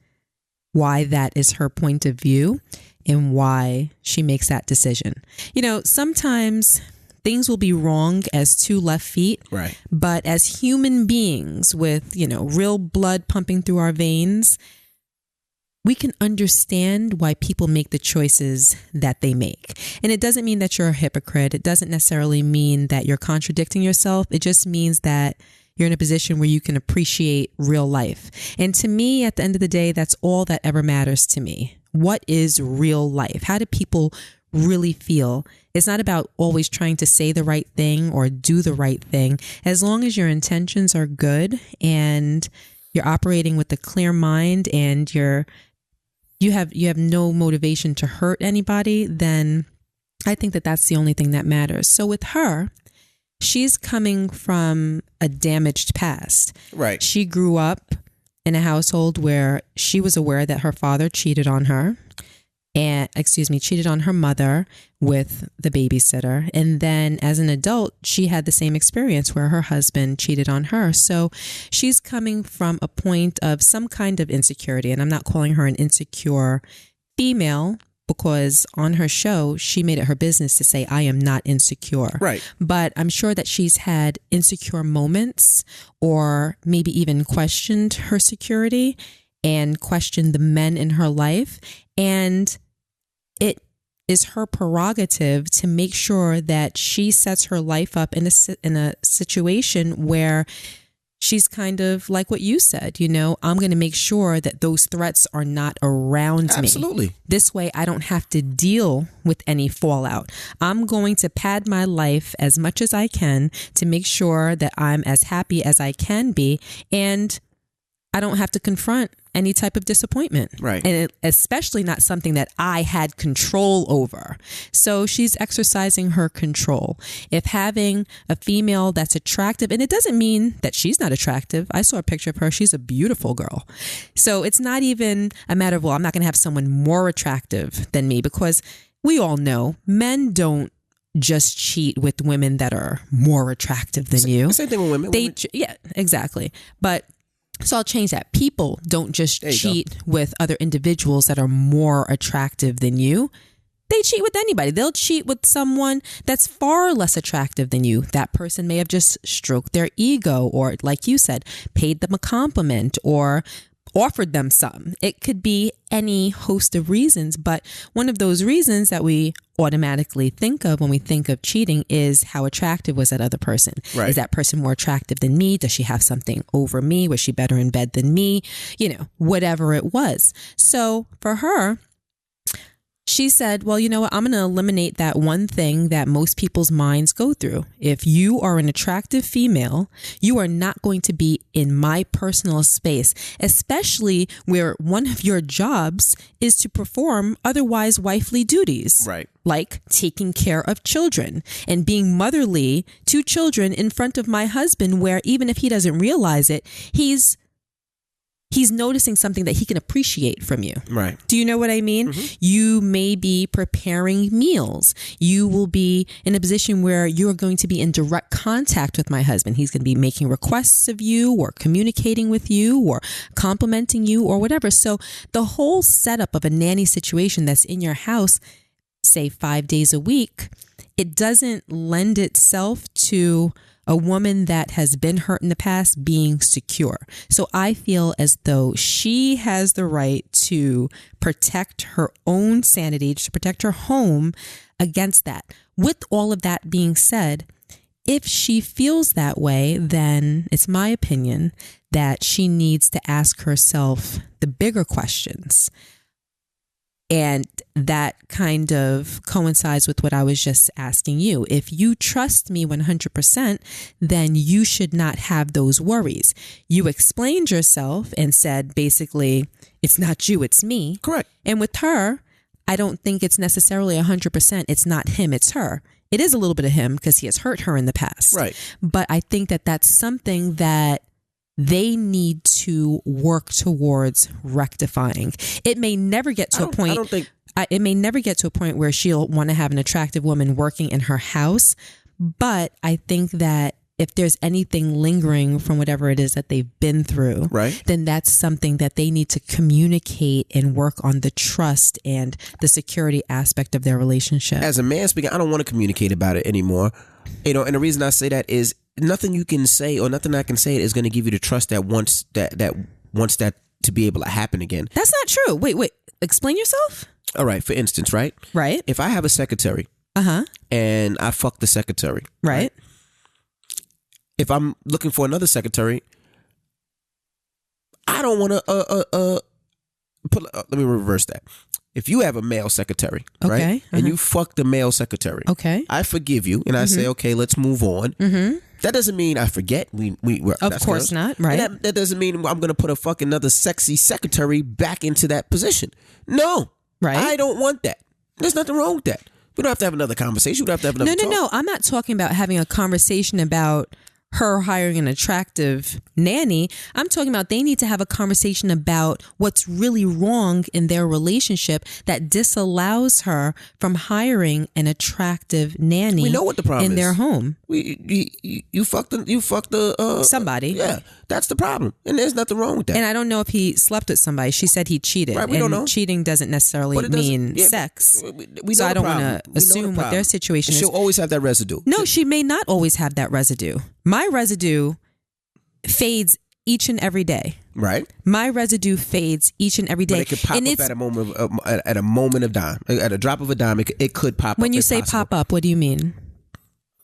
Speaker 2: why that is her point of view and why she makes that decision. You know, sometimes things will be wrong as two left feet.
Speaker 1: Right.
Speaker 2: But as human beings with, you know, real blood pumping through our veins, we can understand why people make the choices that they make. And it doesn't mean that you're a hypocrite. It doesn't necessarily mean that you're contradicting yourself. It just means that you're in a position where you can appreciate real life. And to me, at the end of the day, that's all that ever matters to me. What is real life? How do people really feel? It's not about always trying to say the right thing or do the right thing. As long as your intentions are good and you're operating with a clear mind and you have no motivation to hurt anybody, then I think that that's the only thing that matters. So with her, she's coming from a damaged past.
Speaker 1: Right.
Speaker 2: She grew up in a household where she was aware that her father cheated on her. Cheated on her mother with the babysitter. And then as an adult, she had the same experience where her husband cheated on her. So she's coming from a point of some kind of insecurity. And I'm not calling her an insecure female because on her show, she made it her business to say, I am not insecure.
Speaker 1: Right.
Speaker 2: But I'm sure that she's had insecure moments or maybe even questioned her security and questioned the men in her life. And it is her prerogative to make sure that she sets her life up in a situation where she's kind of like what you said, you know, I'm going to make sure that those threats are not around me.
Speaker 1: Absolutely.
Speaker 2: This way, I don't have to deal with any fallout. I'm going to pad my life as much as I can to make sure that I'm as happy as I can be. And I don't have to confront any type of disappointment.
Speaker 1: Right.
Speaker 2: And especially not something that I had control over. So she's exercising her control. If having a female that's attractive, and it doesn't mean that she's not attractive. I saw a picture of her. She's a beautiful girl. So it's not even a matter of, well, I'm not going to have someone more attractive than me, because we all know men don't just cheat with women that are more attractive than you.
Speaker 1: Same thing with women.
Speaker 2: Yeah, exactly. But so I'll change that. People don't just cheat with other individuals that are more attractive than you. They cheat with anybody. They'll cheat with someone that's far less attractive than you. That person may have just stroked their ego or, like you said, paid them a compliment or offered them some. It could be any host of reasons, but one of those reasons that we automatically think of when we think of cheating is how attractive was that other person?
Speaker 1: Right.
Speaker 2: Is that person more attractive than me? Does she have something over me? Was she better in bed than me? You know, whatever it was. So for her, she said, well, you know what? I'm going to eliminate that one thing that most people's minds go through. If you are an attractive female, you are not going to be in my personal space, especially where one of your jobs is to perform otherwise wifely duties.
Speaker 1: Right.
Speaker 2: Like taking care of children and being motherly to children in front of my husband, where even if he doesn't realize it, he's noticing something that he can appreciate from you.
Speaker 1: Right.
Speaker 2: Do you know what I mean? Mm-hmm. You may be preparing meals. You will be in a position where you're going to be in direct contact with my husband. He's going to be making requests of you or communicating with you or complimenting you or whatever. So the whole setup of a nanny situation that's in your house, say 5 days a week, it doesn't lend itself to a woman that has been hurt in the past being secure. So I feel as though she has the right to protect her own sanity, to protect her home against that. With all of that being said, if she feels that way, then it's my opinion that she needs to ask herself the bigger questions. And that kind of coincides with what I was just asking you. If you trust me 100%, then you should not have those worries. You explained yourself and said, basically, it's not you, it's me.
Speaker 1: Correct.
Speaker 2: And with her, I don't think it's necessarily 100%. It's not him, it's her. it is a little bit of him because he has hurt her in the past.
Speaker 1: Right.
Speaker 2: But I think that that's something that they need to work towards rectifying. It may never get to a point. It may never get to a point where she'll want to have an attractive woman working in her house. But I think that if there's anything lingering from whatever it is that they've been through, right, then that's something that they need to communicate and work on the trust and the security aspect of their relationship.
Speaker 1: As a man speaking, I don't want to communicate about it anymore. And the reason I say that is nothing you can say or nothing I can say is going to give you the trust that wants that to be able to happen again.
Speaker 2: That's not true. Wait. Explain yourself.
Speaker 1: All right. For instance, right?
Speaker 2: Right.
Speaker 1: If I have a secretary, and I fuck the secretary, right? If I'm looking for another secretary, I don't want to let me reverse that. If you have a male secretary, right, and you fuck the male secretary, I forgive you, and I say, okay, let's move on. That doesn't mean I forget.
Speaker 2: Of course not, right?
Speaker 1: That doesn't mean I'm going to put a fucking another sexy secretary back into that position. No, right? I don't want that. There's nothing wrong with that. We don't have to have another conversation. We don't have to have another talk.
Speaker 2: No. I'm not talking about having a conversation about her hiring an attractive nanny. I'm talking about they need to have a conversation about what's really wrong in their relationship that disallows her from hiring an attractive nanny.
Speaker 1: We know what the problem
Speaker 2: in
Speaker 1: is.
Speaker 2: their home.
Speaker 1: You fucked the
Speaker 2: somebody.
Speaker 1: Yeah, that's the problem, and there's nothing wrong with that.
Speaker 2: And I don't know if he slept with somebody. She said he cheated.
Speaker 1: Right, we don't know.
Speaker 2: Cheating doesn't necessarily mean sex. So I don't want to assume what their situation is.
Speaker 1: She'll always have that residue.
Speaker 2: No, she may not always have that residue. My residue fades each and every day.
Speaker 1: Right.
Speaker 2: My residue fades each and every day.
Speaker 1: But it could pop up at a moment of dime. At a drop of a dime, it could pop up.
Speaker 2: When you say pop up, what do you mean?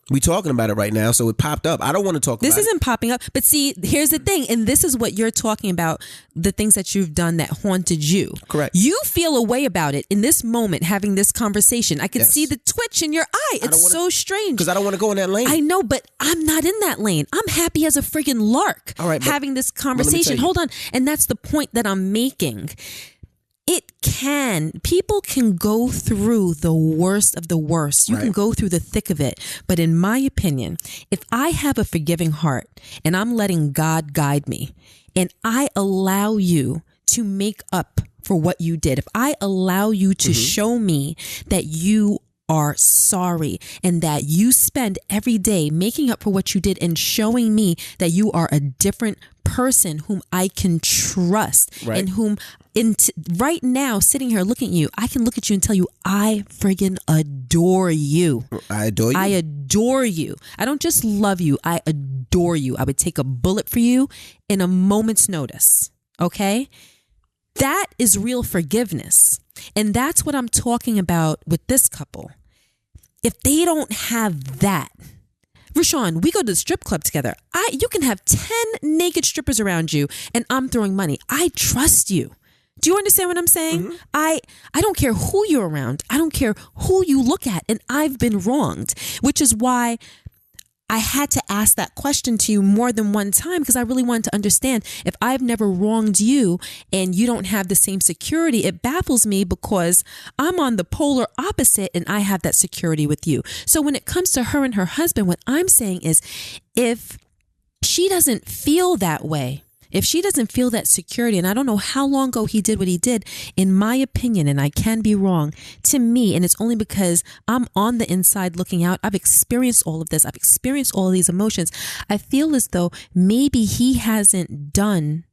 Speaker 1: We talking about it right now, so it popped up. I don't want to talk about it.
Speaker 2: This isn't popping up. But see, here's the thing, and this is what you're talking about, the things that you've done that haunted you.
Speaker 1: Correct.
Speaker 2: You feel a way about it in this moment, having this conversation. I can see the twitch in your eye. It's so strange.
Speaker 1: Because I don't want to go in that lane.
Speaker 2: I know, but I'm not in that lane. I'm happy as a friggin' lark having this conversation. Hold on. And that's the point that I'm making. People can go through the worst of the worst. You can go through the thick of it. But in my opinion, if I have a forgiving heart and I'm letting God guide me and I allow you to make up for what you did, if I allow you to show me that you are sorry and that you spend every day making up for what you did and showing me that you are a different person whom I can trust and whom right now sitting here looking at you, I can look at you and tell you I friggin' adore you.
Speaker 1: I adore you.
Speaker 2: I adore you. I don't just love you. I adore you. I would take a bullet for you in a moment's notice. Okay? That is real forgiveness. And that's what I'm talking about with this couple. If they don't have that, Rashawn, we go to the strip club together. You can have 10 naked strippers around you and I'm throwing money. I trust you. Do you understand what I'm saying? I don't care who you're around. I don't care who you look at. And I've been wronged, which is why I had to ask that question to you more than one time, because I really wanted to understand if I've never wronged you and you don't have the same security. It baffles me because I'm on the polar opposite and I have that security with you. So when it comes to her and her husband, what I'm saying is if she doesn't feel that way, if she doesn't feel that security, and I don't know how long ago he did what he did, in my opinion, and I can be wrong, to me, and it's only because I'm on the inside looking out, I've experienced all of this, I've experienced all of these emotions, I feel as though maybe he hasn't done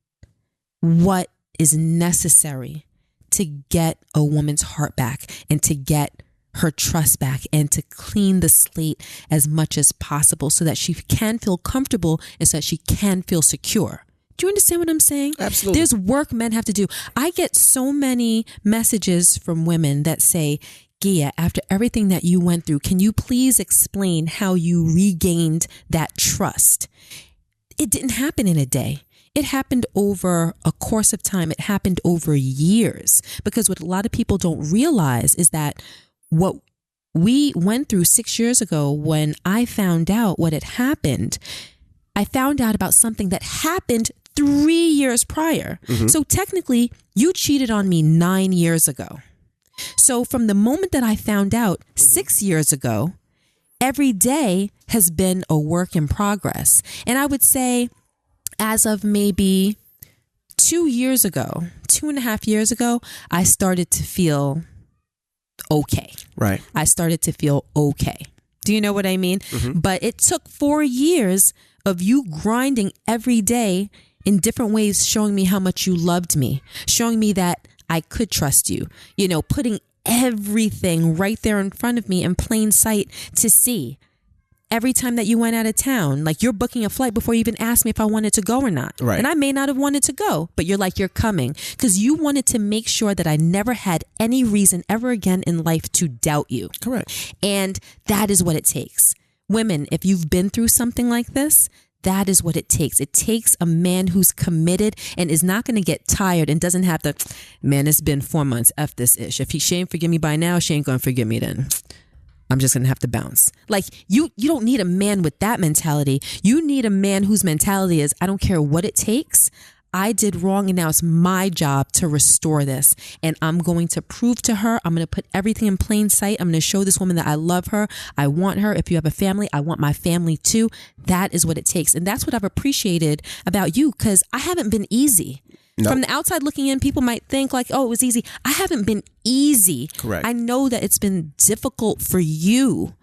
Speaker 2: what is necessary to get a woman's heart back and to get her trust back and to clean the slate as much as possible so that she can feel comfortable and so that she can feel secure. Do you understand what I'm saying?
Speaker 1: Absolutely.
Speaker 2: There's work men have to do. I get so many messages from women that say, Gia, after everything that you went through, can you please explain how you regained that trust? It didn't happen in a day. It happened over a course of time. It happened over years. Because what a lot of people don't realize is that what we went through 6 years ago when I found out what had happened, I found out about something that happened 3 years prior. So technically, you cheated on me 9 years ago. So from the moment that I found out 6 years ago, every day has been a work in progress. And I would say as of maybe 2.5 years ago, I started to feel okay.
Speaker 1: Right.
Speaker 2: I started to feel okay. Do you know what I mean?
Speaker 1: Mm-hmm.
Speaker 2: But it took 4 years of you grinding every day in different ways, showing me how much you loved me, showing me that I could trust you, you know, putting everything right there in front of me in plain sight to see. Every time that you went out of town, like you're booking a flight before you even asked me if I wanted to go or not.
Speaker 1: Right.
Speaker 2: And I may not have wanted to go, but you're like, you're coming, because you wanted to make sure that I never had any reason ever again in life to doubt you.
Speaker 1: Correct.
Speaker 2: And that is what it takes. Women, if you've been through something like this, that is what it takes. It takes a man who's committed and is not going to get tired and doesn't have to, man, it's been 4 months, F this ish. If she ain't forgive me by now, she ain't going to forgive me then. I'm just going to have to bounce. Like you don't need a man with that mentality. You need a man whose mentality is, I don't care what it takes. I did wrong and now it's my job to restore this. And I'm going to prove to her, I'm going to put everything in plain sight. I'm going to show this woman that I love her. I want her. If you have a family, I want my family too. That is what it takes. And that's what I've appreciated about you, because I haven't been easy. Nope. From the outside looking in, people might think like, oh, it was easy. I haven't been easy.
Speaker 1: Correct.
Speaker 2: I know that it's been difficult for you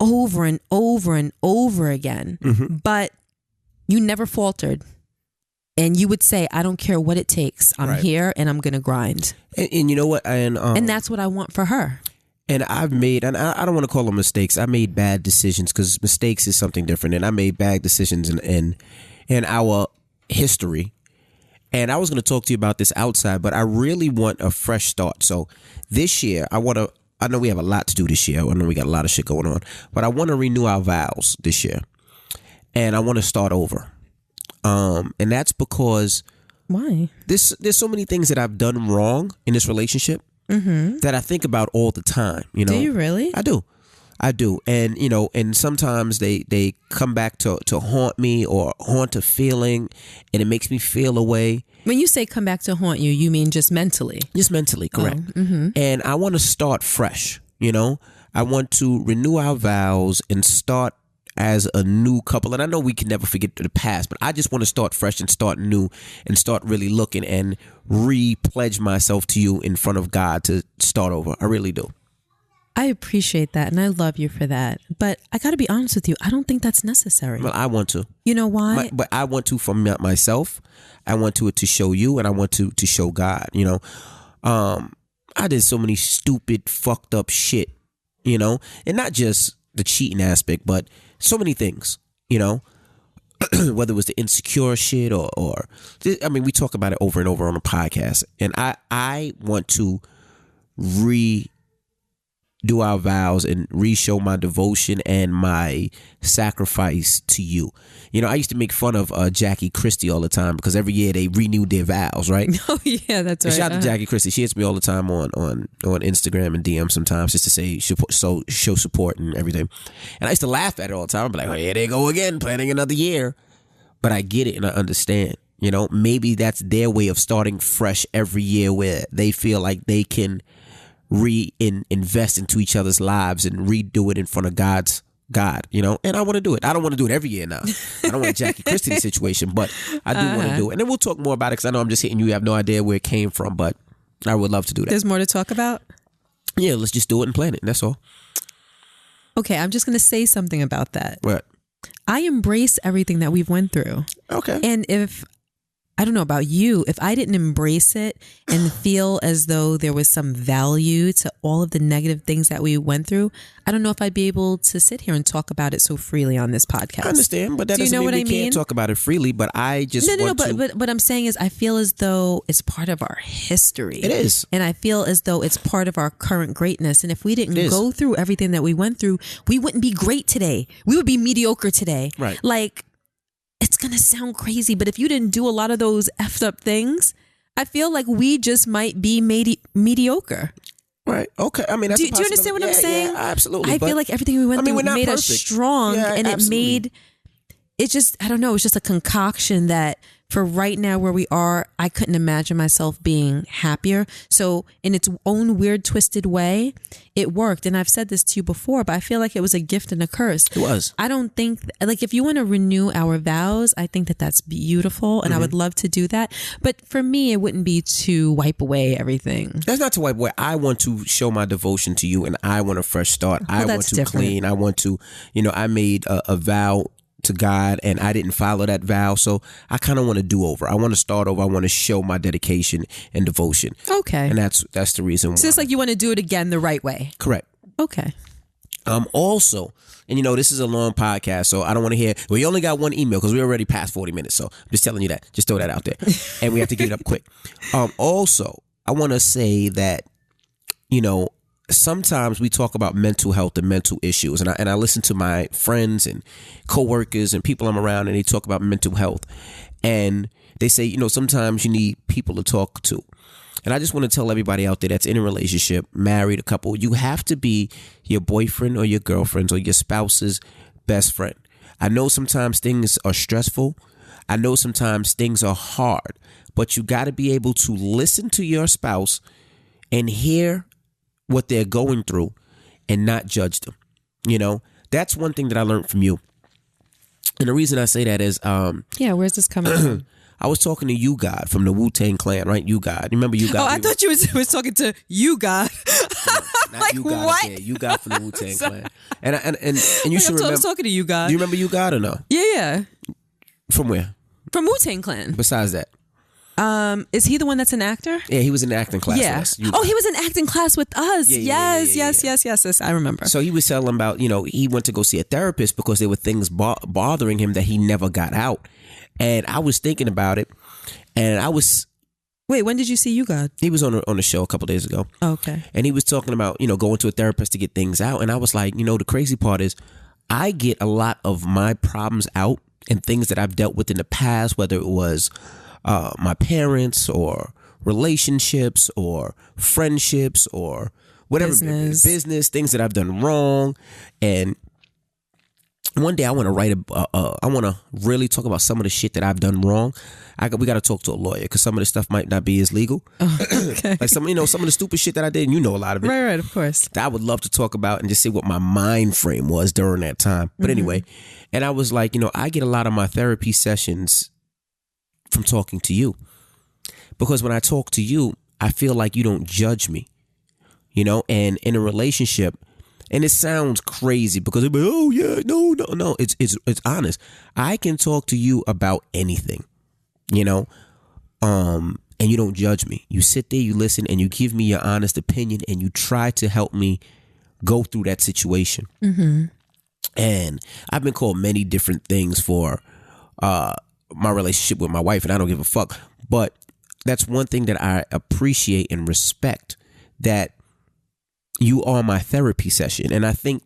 Speaker 2: over and over and over again,
Speaker 1: mm-hmm.
Speaker 2: but you never faltered. And you would say, I don't care what it takes. I'm here and I'm going to grind.
Speaker 1: And you know what? And
Speaker 2: that's what I want for her.
Speaker 1: And I've made, and I don't want to call them mistakes. I made bad decisions, because mistakes is something different. And I made bad decisions in our history. And I was going to talk to you about this outside, but I really want a fresh start. So this year, I know we have a lot to do this year. I know we got a lot of shit going on, but I want to renew our vows this year. And I want to start over. And that's because
Speaker 2: why?
Speaker 1: There's so many things that I've done wrong in this relationship that I think about all the time. You know,
Speaker 2: do you really?
Speaker 1: I do. And you know, and sometimes they come back to haunt me or haunt a feeling, and it makes me feel a way.
Speaker 2: When you say come back to haunt you, you mean just mentally? Just mentally,
Speaker 1: correct.
Speaker 2: Oh, mm-hmm.
Speaker 1: And I want to start fresh. You know, I want to renew our vows and start as a new couple. And I know we can never forget the past, but I just want to start fresh and start new and start really looking and re-pledge myself to you in front of God to start over. I really do.
Speaker 2: I appreciate that, and I love you for that. But I got to be honest with you, I don't think that's necessary.
Speaker 1: Well, I want to.
Speaker 2: You know why?
Speaker 1: But I want to from myself. I want to show you, and I want to show God. You know, I did so many stupid, fucked up shit. You know, and not just the cheating aspect, but so many things. You know, whether it was the insecure shit or I mean, we talk about it over and over on the podcast, and I want to do our vows and re-show my devotion and my sacrifice to you. You know, I used to make fun of Jackie Christie all the time, because every year they renewed their vows, right?
Speaker 2: Oh yeah, that's right.
Speaker 1: Shout out to Jackie Christie. She hits me all the time on Instagram and DM sometimes, just to say show support and everything. And I used to laugh at it all the time. I'd be like, oh, here they go again, planning another year. But I get it and I understand. You know, maybe that's their way of starting fresh every year, where they feel like they can invest into each other's lives and redo it in front of God, you know. And I want to do it. I don't want to do it every year now. I don't want a Jackie Christie situation, but I do want to do it. And then we'll talk more about it, because I know I'm just hitting you. You have no idea where it came from, but I would love to do that.
Speaker 2: There's more to talk about?
Speaker 1: Yeah, let's just do it and plan it. That's all.
Speaker 2: Okay, I'm just going to say something about that.
Speaker 1: What?
Speaker 2: I embrace everything that we've went through.
Speaker 1: Okay.
Speaker 2: And I don't know about you, if I didn't embrace it and feel as though there was some value to all of the negative things that we went through, I don't know if I'd be able to sit here and talk about it so freely on this podcast.
Speaker 1: I understand, but that doesn't mean we can't talk about it freely. But I just
Speaker 2: but what I'm saying is, I feel as though it's part of our history.
Speaker 1: It is.
Speaker 2: And I feel as though it's part of our current greatness. And if we didn't go through everything that we went through, we wouldn't be great today. We would be mediocre today.
Speaker 1: Right.
Speaker 2: Like, it's going to sound crazy, but if you didn't do a lot of those effed up things, I feel like we just might be mediocre.
Speaker 1: Right. Okay. I mean, that's
Speaker 2: do you understand what I'm saying?
Speaker 1: Yeah, absolutely.
Speaker 2: I feel like everything we went through made us strong, and it just, I don't know, it's just a concoction that for right now where we are, I couldn't imagine myself being happier. So in its own weird, twisted way, it worked. And I've said this to you before, but I feel like it was a gift and a curse.
Speaker 1: It was.
Speaker 2: I don't think, like, if you want to renew our vows, I think that that's beautiful. And I would love to do that. But for me, it wouldn't be to wipe away everything.
Speaker 1: That's not to wipe away. I want to show my devotion to you, and I want a fresh start. I want to clean. I want to, I made a vow to God and I didn't follow that vow. So I kind of want to do over. I want to start over. I want to show my dedication and devotion.
Speaker 2: Okay.
Speaker 1: And that's the reason why.
Speaker 2: So it's like you want to do it again the right way.
Speaker 1: Correct.
Speaker 2: Okay.
Speaker 1: Also, and this is a long podcast, so I don't want to hear, well, you only got one email because we already passed 40 minutes. So I'm just telling you that. Just throw that out there. And we have to get it up quick. Also, I want to say that, sometimes we talk about mental health and mental issues, and I listen to my friends and coworkers and people I'm around, and they talk about mental health, and they say, sometimes you need people to talk to. And I just want to tell everybody out there that's in a relationship, married, a couple, you have to be your boyfriend or your girlfriend's or your spouse's best friend. I know sometimes things are stressful. I know sometimes things are hard, but you got to be able to listen to your spouse and hear what they're going through and not judge them. That's one thing that I learned from you. And the reason I say that is,
Speaker 2: where's this coming from?
Speaker 1: I was talking to you, God, from the Wu-Tang Clan, right? You, God. You remember you, God?
Speaker 2: Oh, I thought you was talking to you, God.
Speaker 1: Not
Speaker 2: like,
Speaker 1: you, God.
Speaker 2: what?
Speaker 1: Okay. You, God, from the Wu-Tang Clan. And you should remember.
Speaker 2: I was talking to you, God.
Speaker 1: Do you remember you, God, or no?
Speaker 2: Yeah.
Speaker 1: From where?
Speaker 2: From Wu-Tang Clan.
Speaker 1: Besides that.
Speaker 2: Is he the one that's an actor?
Speaker 1: Yeah, he was in acting class with us.
Speaker 2: He was in acting class with us. Yes. I remember.
Speaker 1: So he was telling about, he went to go see a therapist because there were things bothering him that he never got out. And I was thinking about it, and I was...
Speaker 2: Wait, when did you see You God?
Speaker 1: He was on a show a couple days ago.
Speaker 2: Okay.
Speaker 1: And he was talking about, going to a therapist to get things out. And I was like, the crazy part is I get a lot of my problems out and things that I've dealt with in the past, whether it was my parents or relationships or friendships or whatever, business, things that I've done wrong. And one day I want to write I want to really talk about some of the shit that I've done wrong. We got to talk to a lawyer because some of the stuff might not be as legal.
Speaker 2: Oh, okay.
Speaker 1: Like some of the stupid shit that I did, and a lot of it.
Speaker 2: Right, of course.
Speaker 1: That I would love to talk about and just say what my mind frame was during that time. But anyway, and I was like, I get a lot of my therapy sessions from talking to you, because when I talk to you, I feel like you don't judge me, and in a relationship, and it sounds crazy because it'd be, oh yeah, no, it's honest. I can talk to you about anything, and you don't judge me. You sit there, you listen, and you give me your honest opinion, and you try to help me go through that situation. And I've been called many different things for my relationship with my wife, and I don't give a fuck. But that's one thing that I appreciate and respect, that you are my therapy session. And I think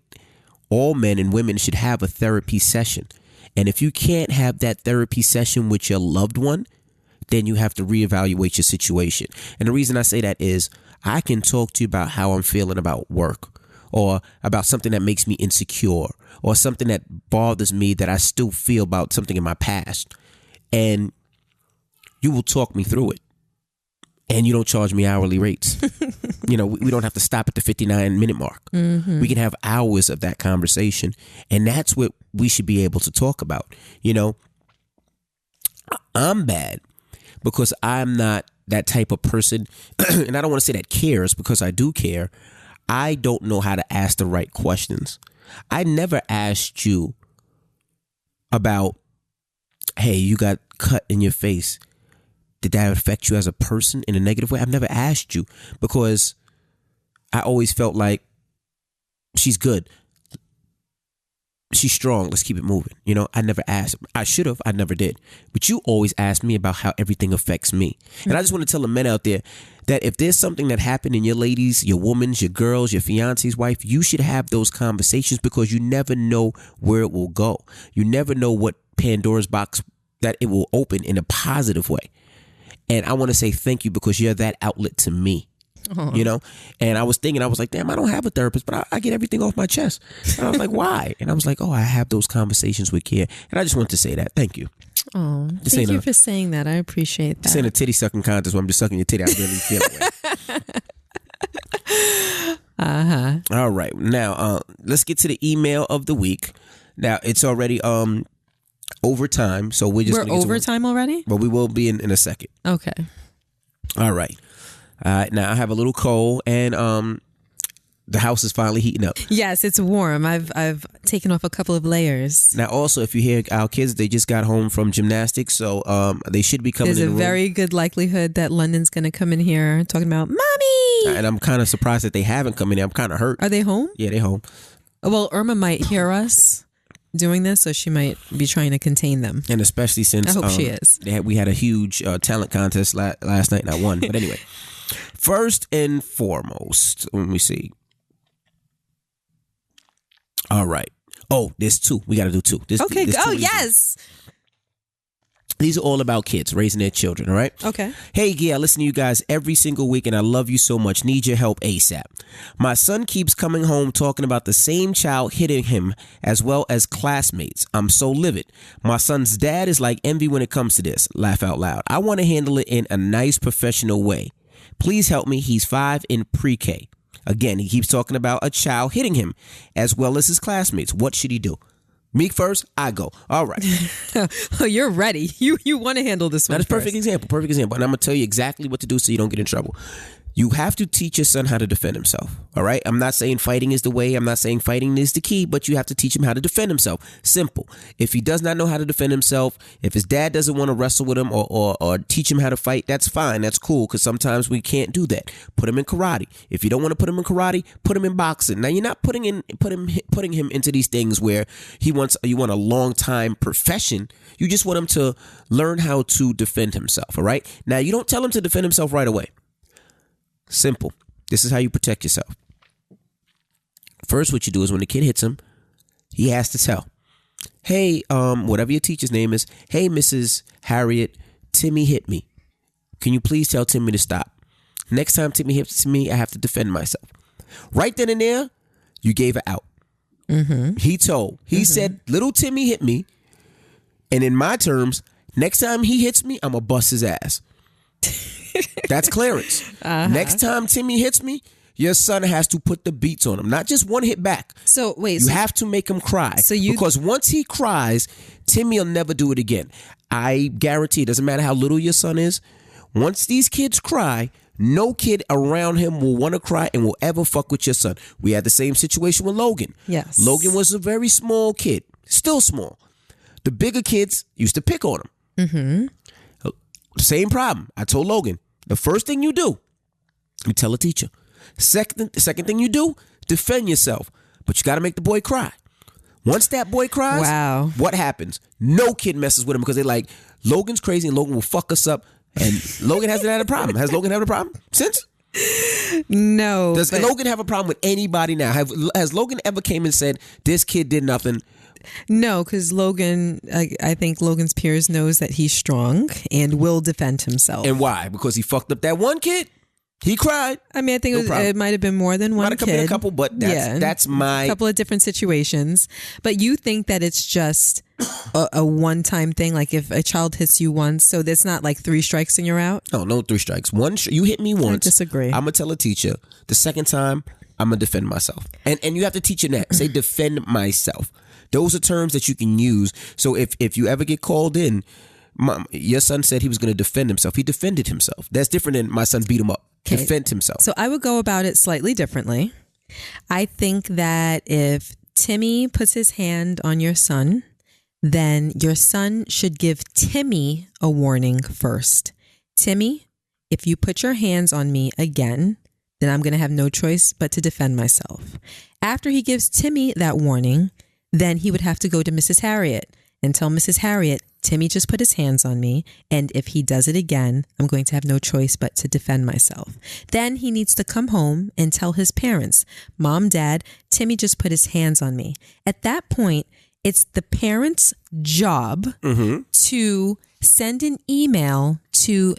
Speaker 1: all men and women should have a therapy session. And if you can't have that therapy session with your loved one, then you have to reevaluate your situation. And the reason I say that is I can talk to you about how I'm feeling about work, or about something that makes me insecure, or something that bothers me that I still feel about something in my past. And you will talk me through it. And you don't charge me hourly rates. We don't have to stop at the 59-minute mark. We can have hours of that conversation. And that's what we should be able to talk about. I'm bad because I'm not that type of person. And I don't want to say that cares, because I do care. I don't know how to ask the right questions. I never asked you about, hey, you got cut in your face. Did that affect you as a person in a negative way? I've never asked you, because I always felt like she's good. She's strong. Let's keep it moving. I never asked. I should have. I never did. But you always ask me about how everything affects me. And I just want to tell the men out there that if there's something that happened in your ladies, your woman's, your girls, your fiance's wife, you should have those conversations, because you never know where it will go. You never know what Pandora's box that it will open in a positive way. And I want to say thank you, because you're that outlet to me. you know? And I was like, damn, I don't have a therapist, but I get everything off my chest. And I was like, why? And I was like, I have those conversations with Gia. And I just want to say that. Thank you.
Speaker 2: Oh, thank you for saying that. I appreciate that.
Speaker 1: This ain't a titty sucking contest where I'm just sucking your titty. I really feel it. All right. Now, let's get to the email of the week. Now, it's already overtime, so we're
Speaker 2: overtime already?
Speaker 1: But we will be in a second.
Speaker 2: Okay.
Speaker 1: All right. Now, I have a little cold, and the house is finally heating up.
Speaker 2: Yes, it's warm. I've taken off a couple of layers.
Speaker 1: Now, also, if you hear our kids, they just got home from gymnastics, so they should be coming in the room.
Speaker 2: There's a very good likelihood that London's going to come in here talking about, Mommy!
Speaker 1: And I'm kind of surprised that they haven't come in here. I'm kind of hurt.
Speaker 2: Are they home?
Speaker 1: Yeah, they're home.
Speaker 2: Well, Irma might hear us doing this, so she might be trying to contain them.
Speaker 1: And especially since...
Speaker 2: I hope she is.
Speaker 1: We had a huge talent contest last night, and I won. But anyway, first and foremost, let me see. All right. Oh, there's two. We got to do two.
Speaker 2: Okay. Yes.
Speaker 1: These are all about kids, raising their children, all right?
Speaker 2: Okay.
Speaker 1: Hey, Gia, I listen to you guys every single week, and I love you so much. Need your help ASAP. My son keeps coming home talking about the same child hitting him as well as classmates. I'm so livid. My son's dad is like Envy when it comes to this. Laugh out loud. I want to handle it in a nice, professional way. Please help me. He's 5 in pre-K. Again, he keeps talking about a child hitting him as well as his classmates. What should he do? Me first, I go. All right.
Speaker 2: Oh, you're ready. You want to handle this one.
Speaker 1: That's perfect example. Perfect example. And I'm going to tell you exactly what to do so you don't get in trouble. You have to teach your son how to defend himself. All right. I'm not saying fighting is the way. I'm not saying fighting is the key, but you have to teach him how to defend himself. Simple. If he does not know how to defend himself, if his dad doesn't want to wrestle with him or teach him how to fight, that's fine. That's cool. Because sometimes we can't do that. Put him in karate. If you don't want to put him in karate, put him in boxing. Now you're not putting him into these things where you want a long time profession. You just want him to learn how to defend himself. All right. Now you don't tell him to defend himself right away. Simple. This is how you protect yourself. First, what you do is when the kid hits him, he has to tell, hey, whatever your teacher's name is, hey, Mrs. Harriet, Timmy hit me. Can you please tell Timmy to stop? Next time Timmy hits me, I have to defend myself. Right then and there, you gave it out. Mm-hmm. He said, little Timmy hit me. And in my terms, next time he hits me, I'm going to bust his ass. That's clearance. Next time Timmy hits me, your son has to put the beats on him. Not just one hit back.
Speaker 2: So wait.
Speaker 1: You have to make him cry. Because once he cries, Timmy will never do it again. I guarantee it doesn't matter how little your son is. Once these kids cry, no kid around him will want to cry and will ever fuck with your son. We had the same situation with Logan.
Speaker 2: Yes.
Speaker 1: Logan was a very small kid. Still small. The bigger kids used to pick on him. Mm-hmm. Same problem. I told Logan, the first thing you do, you tell a teacher. Second thing you do, defend yourself. But you got to make the boy cry. Once that boy cries,
Speaker 2: wow,
Speaker 1: what happens? No kid messes with him because they're like, Logan's crazy and Logan will fuck us up. And Logan hasn't had a problem. Has Logan had a problem since?
Speaker 2: No.
Speaker 1: Does Logan have a problem with anybody now? Has Logan ever came and said, this kid did nothing?
Speaker 2: No, because Logan, I think Logan's peers knows that he's strong and will defend himself.
Speaker 1: And why? Because he fucked up that one kid? He cried.
Speaker 2: I mean, I think it might have been more than one kid.
Speaker 1: Might have been a couple, but that's my...
Speaker 2: A couple of different situations. But you think that it's just a one-time thing? Like if a child hits you once, so that's not like 3 strikes and you're out?
Speaker 1: No 3 strikes. You hit me once.
Speaker 2: I disagree.
Speaker 1: I'm going to tell a teacher. The second time, I'm going to defend myself. And you have to teach him that. Say, defend myself. Those are terms that you can use. So if you ever get called in, your son said he was going to defend himself. He defended himself. That's different than my son beat him up. Okay. Defend himself.
Speaker 2: So I would go about it slightly differently. I think that if Timmy puts his hand on your son, then your son should give Timmy a warning first. Timmy, if you put your hands on me again, then I'm going to have no choice but to defend myself. After he gives Timmy that warning, then he would have to go to Mrs. Harriet and tell Mrs. Harriet, Timmy just put his hands on me, and if he does it again, I'm going to have no choice but to defend myself. Then he needs to come home and tell his parents, Mom, Dad, Timmy just put his hands on me. At that point, it's the parents' job to send an email to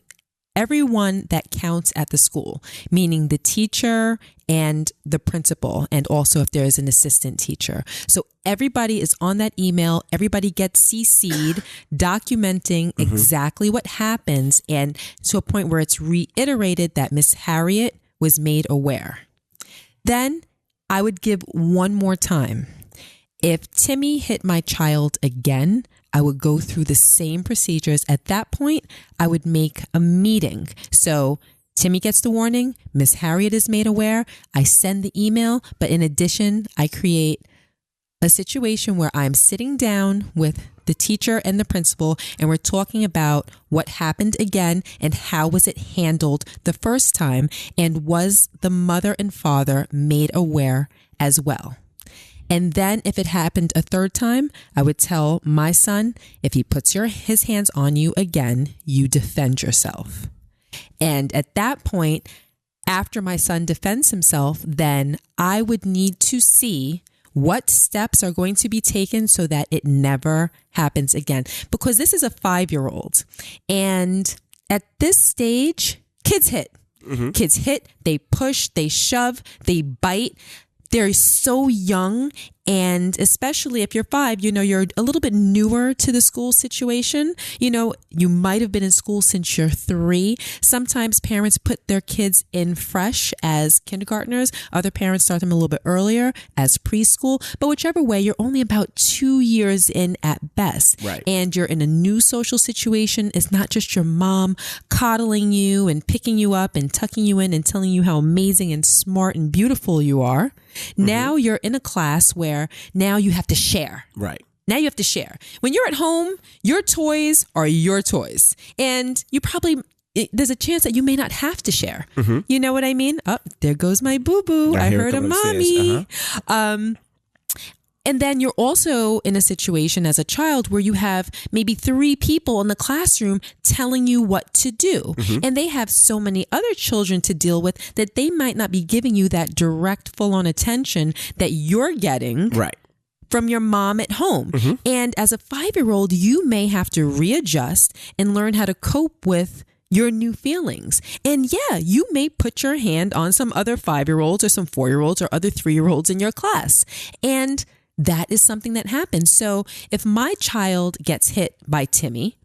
Speaker 2: everyone that counts at the school, meaning the teacher and the principal, and also if there is an assistant teacher. So everybody is on that email. Everybody gets CC'd, documenting exactly what happens, and to a point where it's reiterated that Miss Harriet was made aware. Then I would give one more time. If Timmy hit my child again, I would go through the same procedures. At that point, I would make a meeting. So Timmy gets the warning, Miss Harriet is made aware, I send the email, but in addition, I create a situation where I'm sitting down with the teacher and the principal, and we're talking about what happened again and how was it handled the first time, and was the mother and father made aware as well. And then if it happened a third time, I would tell my son, if he puts his hands on you again, you defend yourself. And at that point, after my son defends himself, then I would need to see what steps are going to be taken so that it never happens again. Because this is a 5-year-old. And at this stage, kids hit. Kids hit, they push, they shove, they bite. They're so young, and especially if you're 5, you're a little bit newer to the school situation. You might have been in school since you're 3. Sometimes parents put their kids in fresh as kindergartners. Other parents start them a little bit earlier as preschool. But whichever way, you're only about 2 years in at best.
Speaker 1: Right.
Speaker 2: And you're in a new social situation. It's not just your mom coddling you and picking you up and tucking you in and telling you how amazing and smart and beautiful you are. Now you're in a class where now you have to share.
Speaker 1: Right.
Speaker 2: Now you have to share. When you're at home, your toys are your toys. And there's a chance that you may not have to share. You know what I mean? Oh, there goes my boo-boo. I heard a mommy. And then you're also in a situation as a child where you have maybe 3 people in the classroom telling you what to do. And they have so many other children to deal with that they might not be giving you that direct full-on attention that you're getting from your mom at home. And as a 5-year-old, you may have to readjust and learn how to cope with your new feelings. And yeah, you may put your hand on some other 5-year-olds or some 4-year-olds or other 3-year-olds in your class. And that is something that happens. So if my child gets hit by Timmy,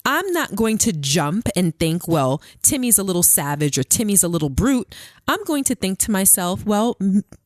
Speaker 2: I'm not going to jump and think, well, Timmy's a little savage or Timmy's a little brute. I'm going to think to myself, well,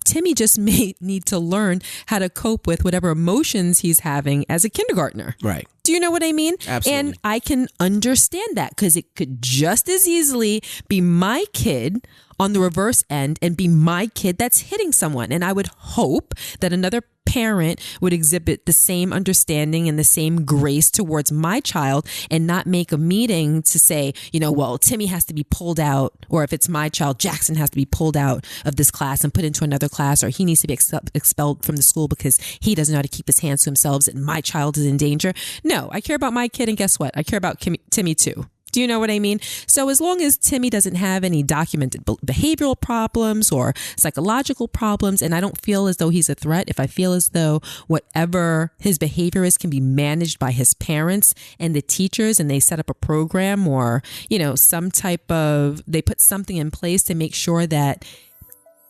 Speaker 2: Timmy just may need to learn how to cope with whatever emotions he's having as a kindergartner.
Speaker 1: Right.
Speaker 2: Do you know what I mean?
Speaker 1: Absolutely.
Speaker 2: And I can understand that because it could just as easily be my kid on the reverse end and be my kid that's hitting someone. And I would hope that another parent would exhibit the same understanding and the same grace towards my child and not make a meeting to say, well, Timmy has to be pulled out, or if it's my child, Jackson has to be pulled out of this class and put into another class, or he needs to be expelled from the school because he doesn't know how to keep his hands to himself and my child is in danger. No, I care about my kid, and guess what? I care about Timmy too. Do you know what I mean? So as long as Timmy doesn't have any documented behavioral problems or psychological problems, and I don't feel as though he's a threat, if I feel as though whatever his behavior is can be managed by his parents and the teachers, and they set up a program or, some type of, they put something in place to make sure that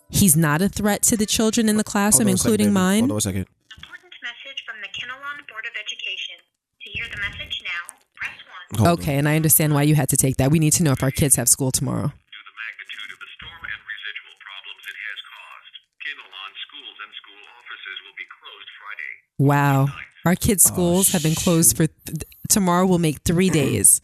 Speaker 2: he's not a threat to the children in the classroom, including mine.
Speaker 1: Hold on a second.
Speaker 3: Important message from the Kinnelon Board of Education. To hear the message now, press 1.
Speaker 2: Okay, and I understand why you had to take that. We need to know if our kids have school tomorrow.
Speaker 4: Due to the magnitude of the storm and residual problems it has caused, Kinnelon schools and school offices will be closed Friday.
Speaker 2: Wow. Our kids' schools have been closed for tomorrow will make 3 days.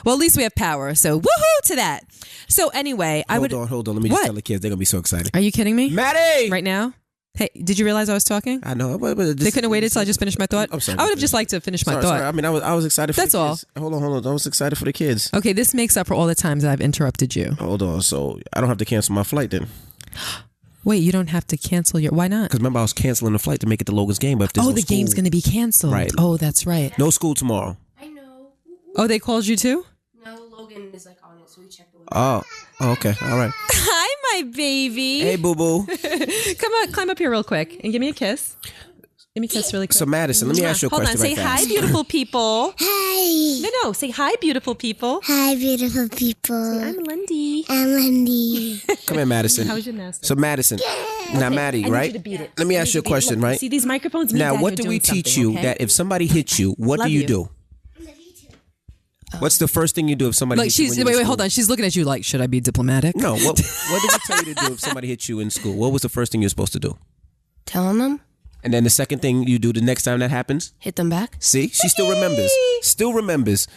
Speaker 2: Well, at least we have power. So woohoo to that. So anyway,
Speaker 1: Hold on. Let me just tell the kids. They're going to be so excited.
Speaker 2: Are you kidding me?
Speaker 1: Maddie!
Speaker 2: Right now? Hey, did you realize I was talking?
Speaker 1: I know. But
Speaker 2: they couldn't have waited till I just finished my thought?
Speaker 1: I'm sorry.
Speaker 2: I would have just liked to finish my thought.
Speaker 1: Sorry. I mean, I was excited for
Speaker 2: That's
Speaker 1: the kids.
Speaker 2: all.
Speaker 1: Hold on. I was excited for the kids.
Speaker 2: Okay, this makes up for all the times I've interrupted you.
Speaker 1: Hold on. So I don't have to cancel my flight then.
Speaker 2: Wait, you don't have to cancel your... Why not?
Speaker 1: Because remember, I was canceling the flight to make it to Logan's game. But if there's no
Speaker 2: the
Speaker 1: school,
Speaker 2: game's going to be canceled.
Speaker 1: Right.
Speaker 2: Oh, that's right.
Speaker 1: No school tomorrow.
Speaker 5: I know.
Speaker 2: Oh, they called you too?
Speaker 5: No, Logan is on it, so we checked the window.
Speaker 1: Oh, okay. All right.
Speaker 2: Hi, my baby.
Speaker 1: Hey, boo-boo.
Speaker 2: Come on, climb up here real quick and give me a kiss. Let me kiss really quick.
Speaker 1: So Madison, let me ask you a
Speaker 2: Hold
Speaker 1: question.
Speaker 2: on, say
Speaker 1: right
Speaker 2: hi,
Speaker 1: fast.
Speaker 2: beautiful people.
Speaker 6: Hi.
Speaker 2: No, say hi, beautiful people.
Speaker 6: Hi, beautiful people.
Speaker 2: I'm Lundy.
Speaker 6: I'm Lindy.
Speaker 1: Come here, Madison.
Speaker 2: How was your nasty?
Speaker 1: So Madison, now Maddie,
Speaker 2: I need
Speaker 1: right?
Speaker 2: you to beat it.
Speaker 1: Let me
Speaker 2: I
Speaker 1: ask
Speaker 2: need
Speaker 1: you a
Speaker 2: to beat it.
Speaker 1: question,
Speaker 2: Look,
Speaker 1: right?
Speaker 2: See these microphones? Me and
Speaker 1: Now,
Speaker 2: Dad
Speaker 1: what
Speaker 2: are
Speaker 1: do
Speaker 2: doing
Speaker 1: we teach
Speaker 2: something,
Speaker 1: you
Speaker 2: okay?
Speaker 1: that if somebody hits you, what
Speaker 2: Love
Speaker 1: do you
Speaker 2: you.
Speaker 1: do? What's the first thing you do if somebody
Speaker 2: Like
Speaker 1: hits you?
Speaker 2: she's
Speaker 1: when you're in
Speaker 2: wait,
Speaker 1: school?
Speaker 2: hold on. She's looking at you like, should I be diplomatic?
Speaker 1: No, what did we tell you to do if somebody hits you in school? What was the first thing you're supposed to do?
Speaker 5: Telling them,
Speaker 1: And then the second thing you do the next time that happens?
Speaker 5: hit them back.
Speaker 1: See, she still remembers. Still remembers.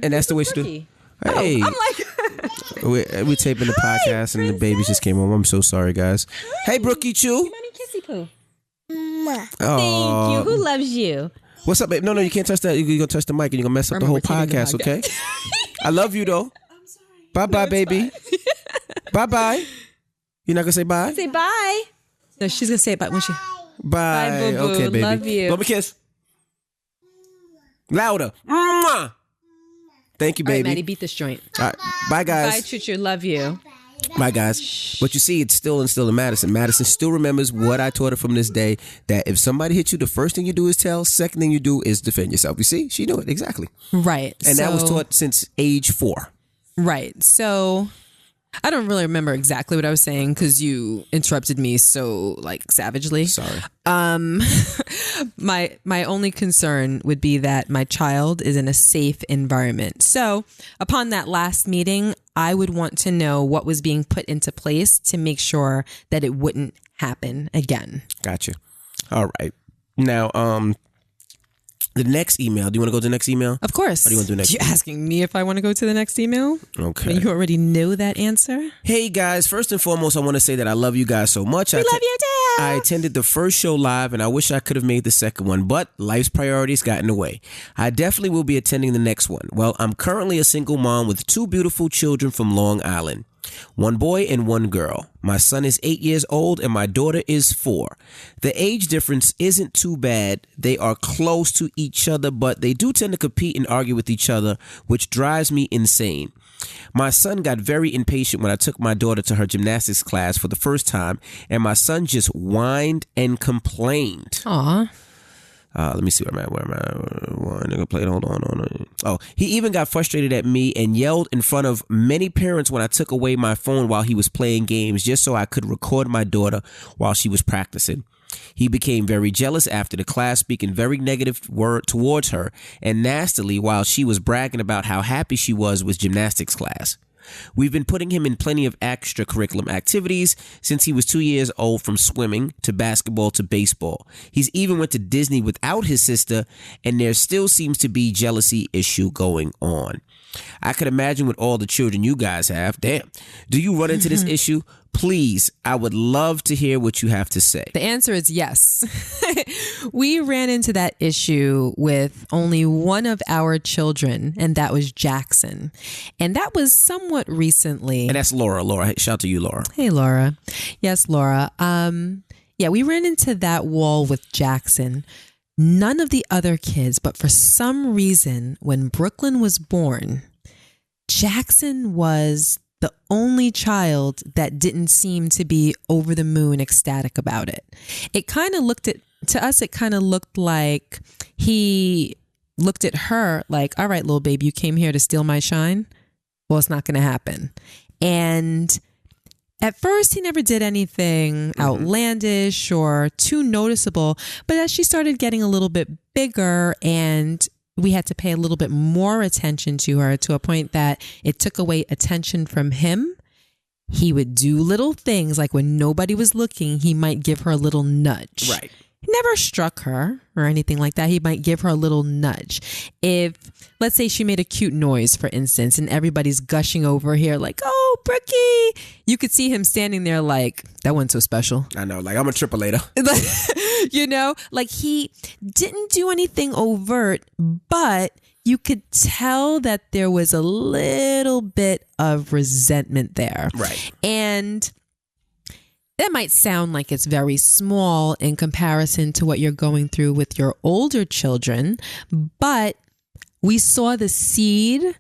Speaker 1: And that's the way she do. Hey,
Speaker 2: I'm like,
Speaker 1: we're taping the podcast and the babies just came home. I'm so sorry, guys. Hey, Brookie Chew.
Speaker 2: mommy kissy poo.
Speaker 6: Mwah.
Speaker 1: Oh,
Speaker 2: Thank you. Who loves you?
Speaker 1: what's up, babe? No, you can't touch that. You're gonna touch the mic and you're gonna mess up the
Speaker 2: Remember,
Speaker 1: whole
Speaker 2: we're taping the
Speaker 1: podcast. Okay. I love you though. I'm sorry. Bye, bye, baby. Bye, bye. You're not gonna say bye.
Speaker 2: Say bye. No, she's gonna say it, but when she.
Speaker 1: Bye.
Speaker 2: Bye, boo-boo.
Speaker 1: Okay, baby.
Speaker 2: Love you.
Speaker 1: Let me kiss. Louder. Mwah. Thank you,
Speaker 2: All right,
Speaker 1: baby.
Speaker 2: Maddie, beat this joint.
Speaker 1: All right. Bye, guys.
Speaker 2: Bye, Choo Choo. Love you.
Speaker 1: Bye, guys. But you see, it's still instilled in Madison. Madison still remembers what I taught her from this day, that if somebody hits you, the first thing you do is tell. Second thing you do is defend yourself. You see? She knew it. Exactly.
Speaker 2: Right.
Speaker 1: And that was taught since age 4.
Speaker 2: Right. So I don't really remember exactly what I was saying because you interrupted me so like savagely.
Speaker 1: Sorry.
Speaker 2: My only concern would be that my child is in a safe environment. So upon that last meeting, I would want to know what was being put into place to make sure that it wouldn't happen again.
Speaker 1: Gotcha. All right. Now, the next email. Do you want to go to the next email?
Speaker 2: Of course.
Speaker 1: What do you want to do next?
Speaker 2: You asking me if I want to go to the next email?
Speaker 1: Okay.
Speaker 2: You already know that answer.
Speaker 1: Hey guys, first and foremost, I want to say that I love you guys so much.
Speaker 2: We love you too.
Speaker 1: I attended the first show live and I wish I could have made the second one, but life's priorities got in the way. I definitely will be attending the next one. Well, I'm currently a single mom with 2 beautiful children from Long Island. 1 boy and 1 girl. My son is 8 years old and my daughter is 4. The age difference isn't too bad. They are close to each other, but they do tend to compete and argue with each other, which drives me insane. My son got very impatient when I took my daughter to her gymnastics class for the first time, and my son just whined and complained.
Speaker 2: Aw.
Speaker 1: Let me see where am I? Hold on. Oh, he even got frustrated at me and yelled in front of many parents when I took away my phone while he was playing games just so I could record my daughter while she was practicing. He became very jealous after the class, speaking very negative word towards her and nastily while she was bragging about how happy she was with gymnastics class. We've been putting him in plenty of extracurricular activities since he was 2 years old, from swimming to basketball to baseball. He's even went to Disney without his sister, and there still seems to be jealousy issue going on. I could imagine with all the children you guys have. Damn. Do you run into this issue? Please, I would love to hear what you have to say.
Speaker 2: The answer is yes. We ran into that issue with only one of our children, and that was Jackson. And that was somewhat recently.
Speaker 1: And that's Laura. Laura, hey, shout out to you, Laura.
Speaker 2: Hey, Laura. Yes, Laura. Yeah, we ran into that wall with Jackson. None of the other kids, but for some reason, when Brooklyn was born, Jackson was the only child that didn't seem to be over the moon ecstatic about it. It kind of looked like he looked at her like, all right, little baby, you came here to steal my shine? Well, it's not going to happen. And at first, he never did anything outlandish or too noticeable. But as she started getting a little bit bigger and we had to pay a little bit more attention to her, to a point that it took away attention from him, he would do little things like when nobody was looking, he might give her a little nudge.
Speaker 1: Right.
Speaker 2: He never struck her or anything like that. He might give her a little nudge. If, let's say she made a cute noise, for instance, and everybody's gushing over here like, oh, Brookie, you could see him standing there like, that wasn't so special.
Speaker 1: I know, like I'm a triple later.
Speaker 2: You know, like he didn't do anything overt, but you could tell that there was a little bit of resentment there.
Speaker 1: Right.
Speaker 2: And that might sound like it's very small in comparison to what you're going through with your older children, but we saw the seed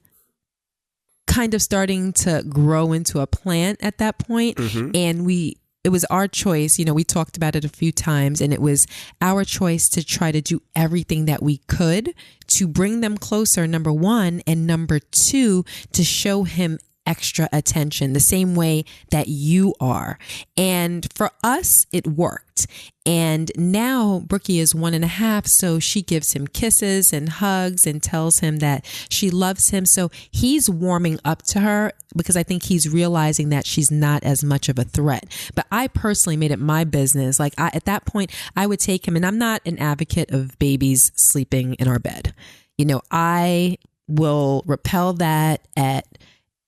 Speaker 2: kind of starting to grow into a plant at that point, and we it was our choice. You know, we talked about it a few times, and it was our choice to try to do everything that we could to bring them closer, number one, and number two, to show him extra attention the same way that you are. And for us, it worked. And now Brookie is 1.5, so she gives him kisses and hugs and tells him that she loves him. So he's warming up to her because I think he's realizing that she's not as much of a threat. But I personally made it my business. Like at that point, I would take him, and I'm not an advocate of babies sleeping in our bed. You know, I will repel that at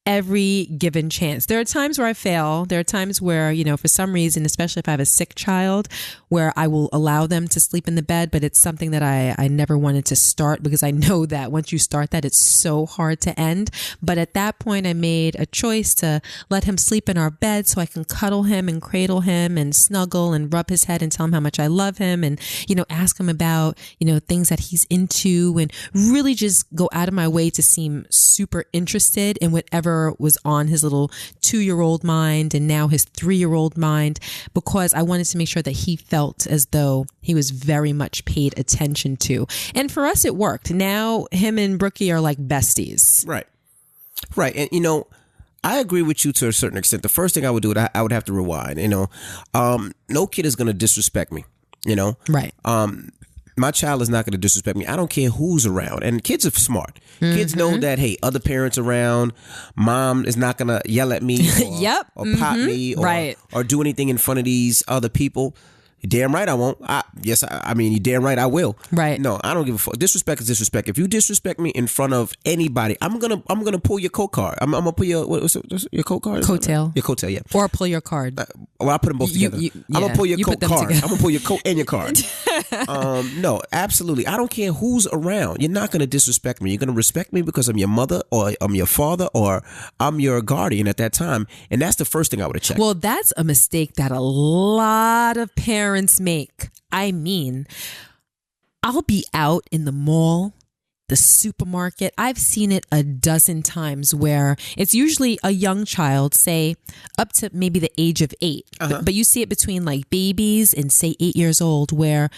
Speaker 2: every given chance. There are times where I fail. There are times where, you know, for some reason, especially if I have a sick child, where I will allow them to sleep in the bed, but it's something that I never wanted to start because I know that once you start that, it's so hard to end. But at that point, I made a choice to let him sleep in our bed so I can cuddle him and cradle him and snuggle and rub his head and tell him how much I love him and, you know, ask him about, you know, things that he's into and really just go out of my way to seem super interested in whatever was on his little 2-year-old mind and now his 3-year-old mind, because I wanted to make sure that he felt as though he was very much paid attention to. And for us, it worked. Now him and Brookie are like besties.
Speaker 1: Right. Right. And, you know, I agree with you to a certain extent. The first thing I would do, I would have to rewind, you know, no kid is going to disrespect me, you know.
Speaker 2: Right.
Speaker 1: My child is not going to disrespect me. I don't care who's around. And kids are smart. Kids know that, hey, other parents around, mom is not going to yell at me or, or pop me or do anything in front of these other people. You're damn right I won't. I mean, you're damn right I will.
Speaker 2: Right.
Speaker 1: No, I don't give a fuck. Disrespect is disrespect. If you disrespect me in front of anybody, I'm gonna pull your coat card. I'm gonna pull your what's your coat card?
Speaker 2: Coattail.
Speaker 1: Your coattail, yeah.
Speaker 2: Or pull your card.
Speaker 1: Well, I put them both together. I'm gonna pull your coat card. I'm gonna pull your coat and your card. No, absolutely. I don't care who's around. You're not gonna disrespect me. You're gonna respect me because I'm your mother or I'm your father or I'm your guardian at that time. And that's the first thing I would have checked.
Speaker 2: Well, that's a mistake that a lot of parents make. I mean, I'll be out in the mall, the supermarket. I've seen it a dozen times where it's usually a young child, say up to maybe the age of 8. But you see it between like babies and say 8 years old, where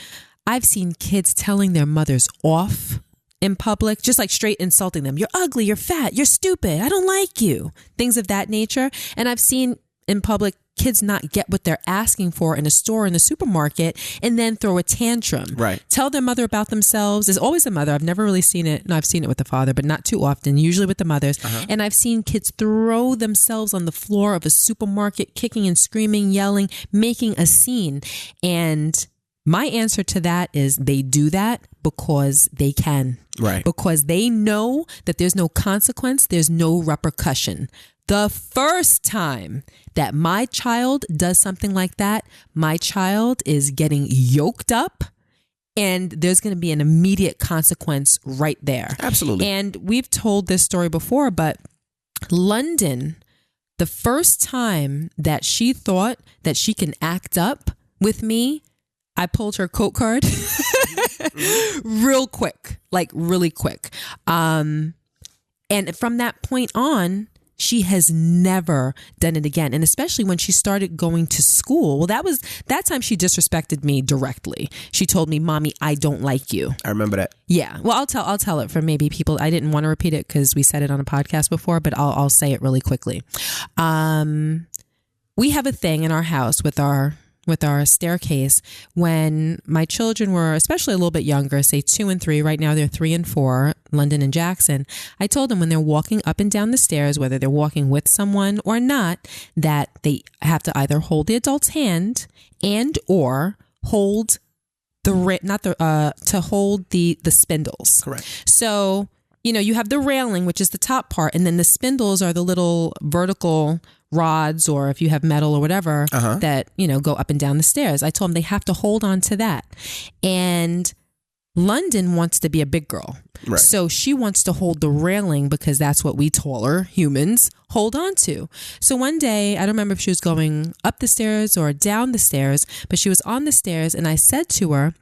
Speaker 2: I've seen kids telling their mothers off in public, just like straight insulting them. You're ugly, you're fat, you're stupid, I don't like you. Things of that nature. And I've seen in public kids not get what they're asking for in a store, in the supermarket, and then throw a tantrum.
Speaker 1: Right.
Speaker 2: Tell their mother about themselves. There's always a mother. I've never really seen it. No, I've seen it with the father, but not too often, usually with the mothers. And I've seen kids throw themselves on the floor of a supermarket, kicking and screaming, yelling, making a scene. And my answer to that is they do that because they can.
Speaker 1: Right.
Speaker 2: Because they know that there's no consequence, there's no repercussion. The first time that my child does something like that, my child is getting yoked up and there's going to be an immediate consequence right there.
Speaker 1: Absolutely.
Speaker 2: And we've told this story before, but London, the first time that she thought that she can act up with me, I pulled her coat card real quick, like really quick. And from that point on, she has never done it again. And especially when she started going to school. Well, that time she disrespected me directly. She told me, "Mommy, I don't like you."
Speaker 1: I remember that.
Speaker 2: Yeah. Well, I'll tell it for maybe people. I didn't want to repeat it because we said it on a podcast before, but I'll say it really quickly. We have a thing in our house with our staircase. When my children were especially a little bit younger, say 2 and 3, right now they're 3 and 4, London and Jackson, I told them when they're walking up and down the stairs, whether they're walking with someone or not, that they have to either hold the adult's hand and or hold to hold the spindles.
Speaker 1: Correct.
Speaker 2: So, you know, you have the railing, which is the top part, and then the spindles are the little vertical rods, or if you have metal or whatever, that, you know, go up and down the stairs. I told them they have to hold on to that. And London wants to be a big girl.
Speaker 1: Right.
Speaker 2: So she wants to hold the railing because that's what we taller humans hold on to. So one day, I don't remember if she was going up the stairs or down the stairs, but she was on the stairs, and I said to her,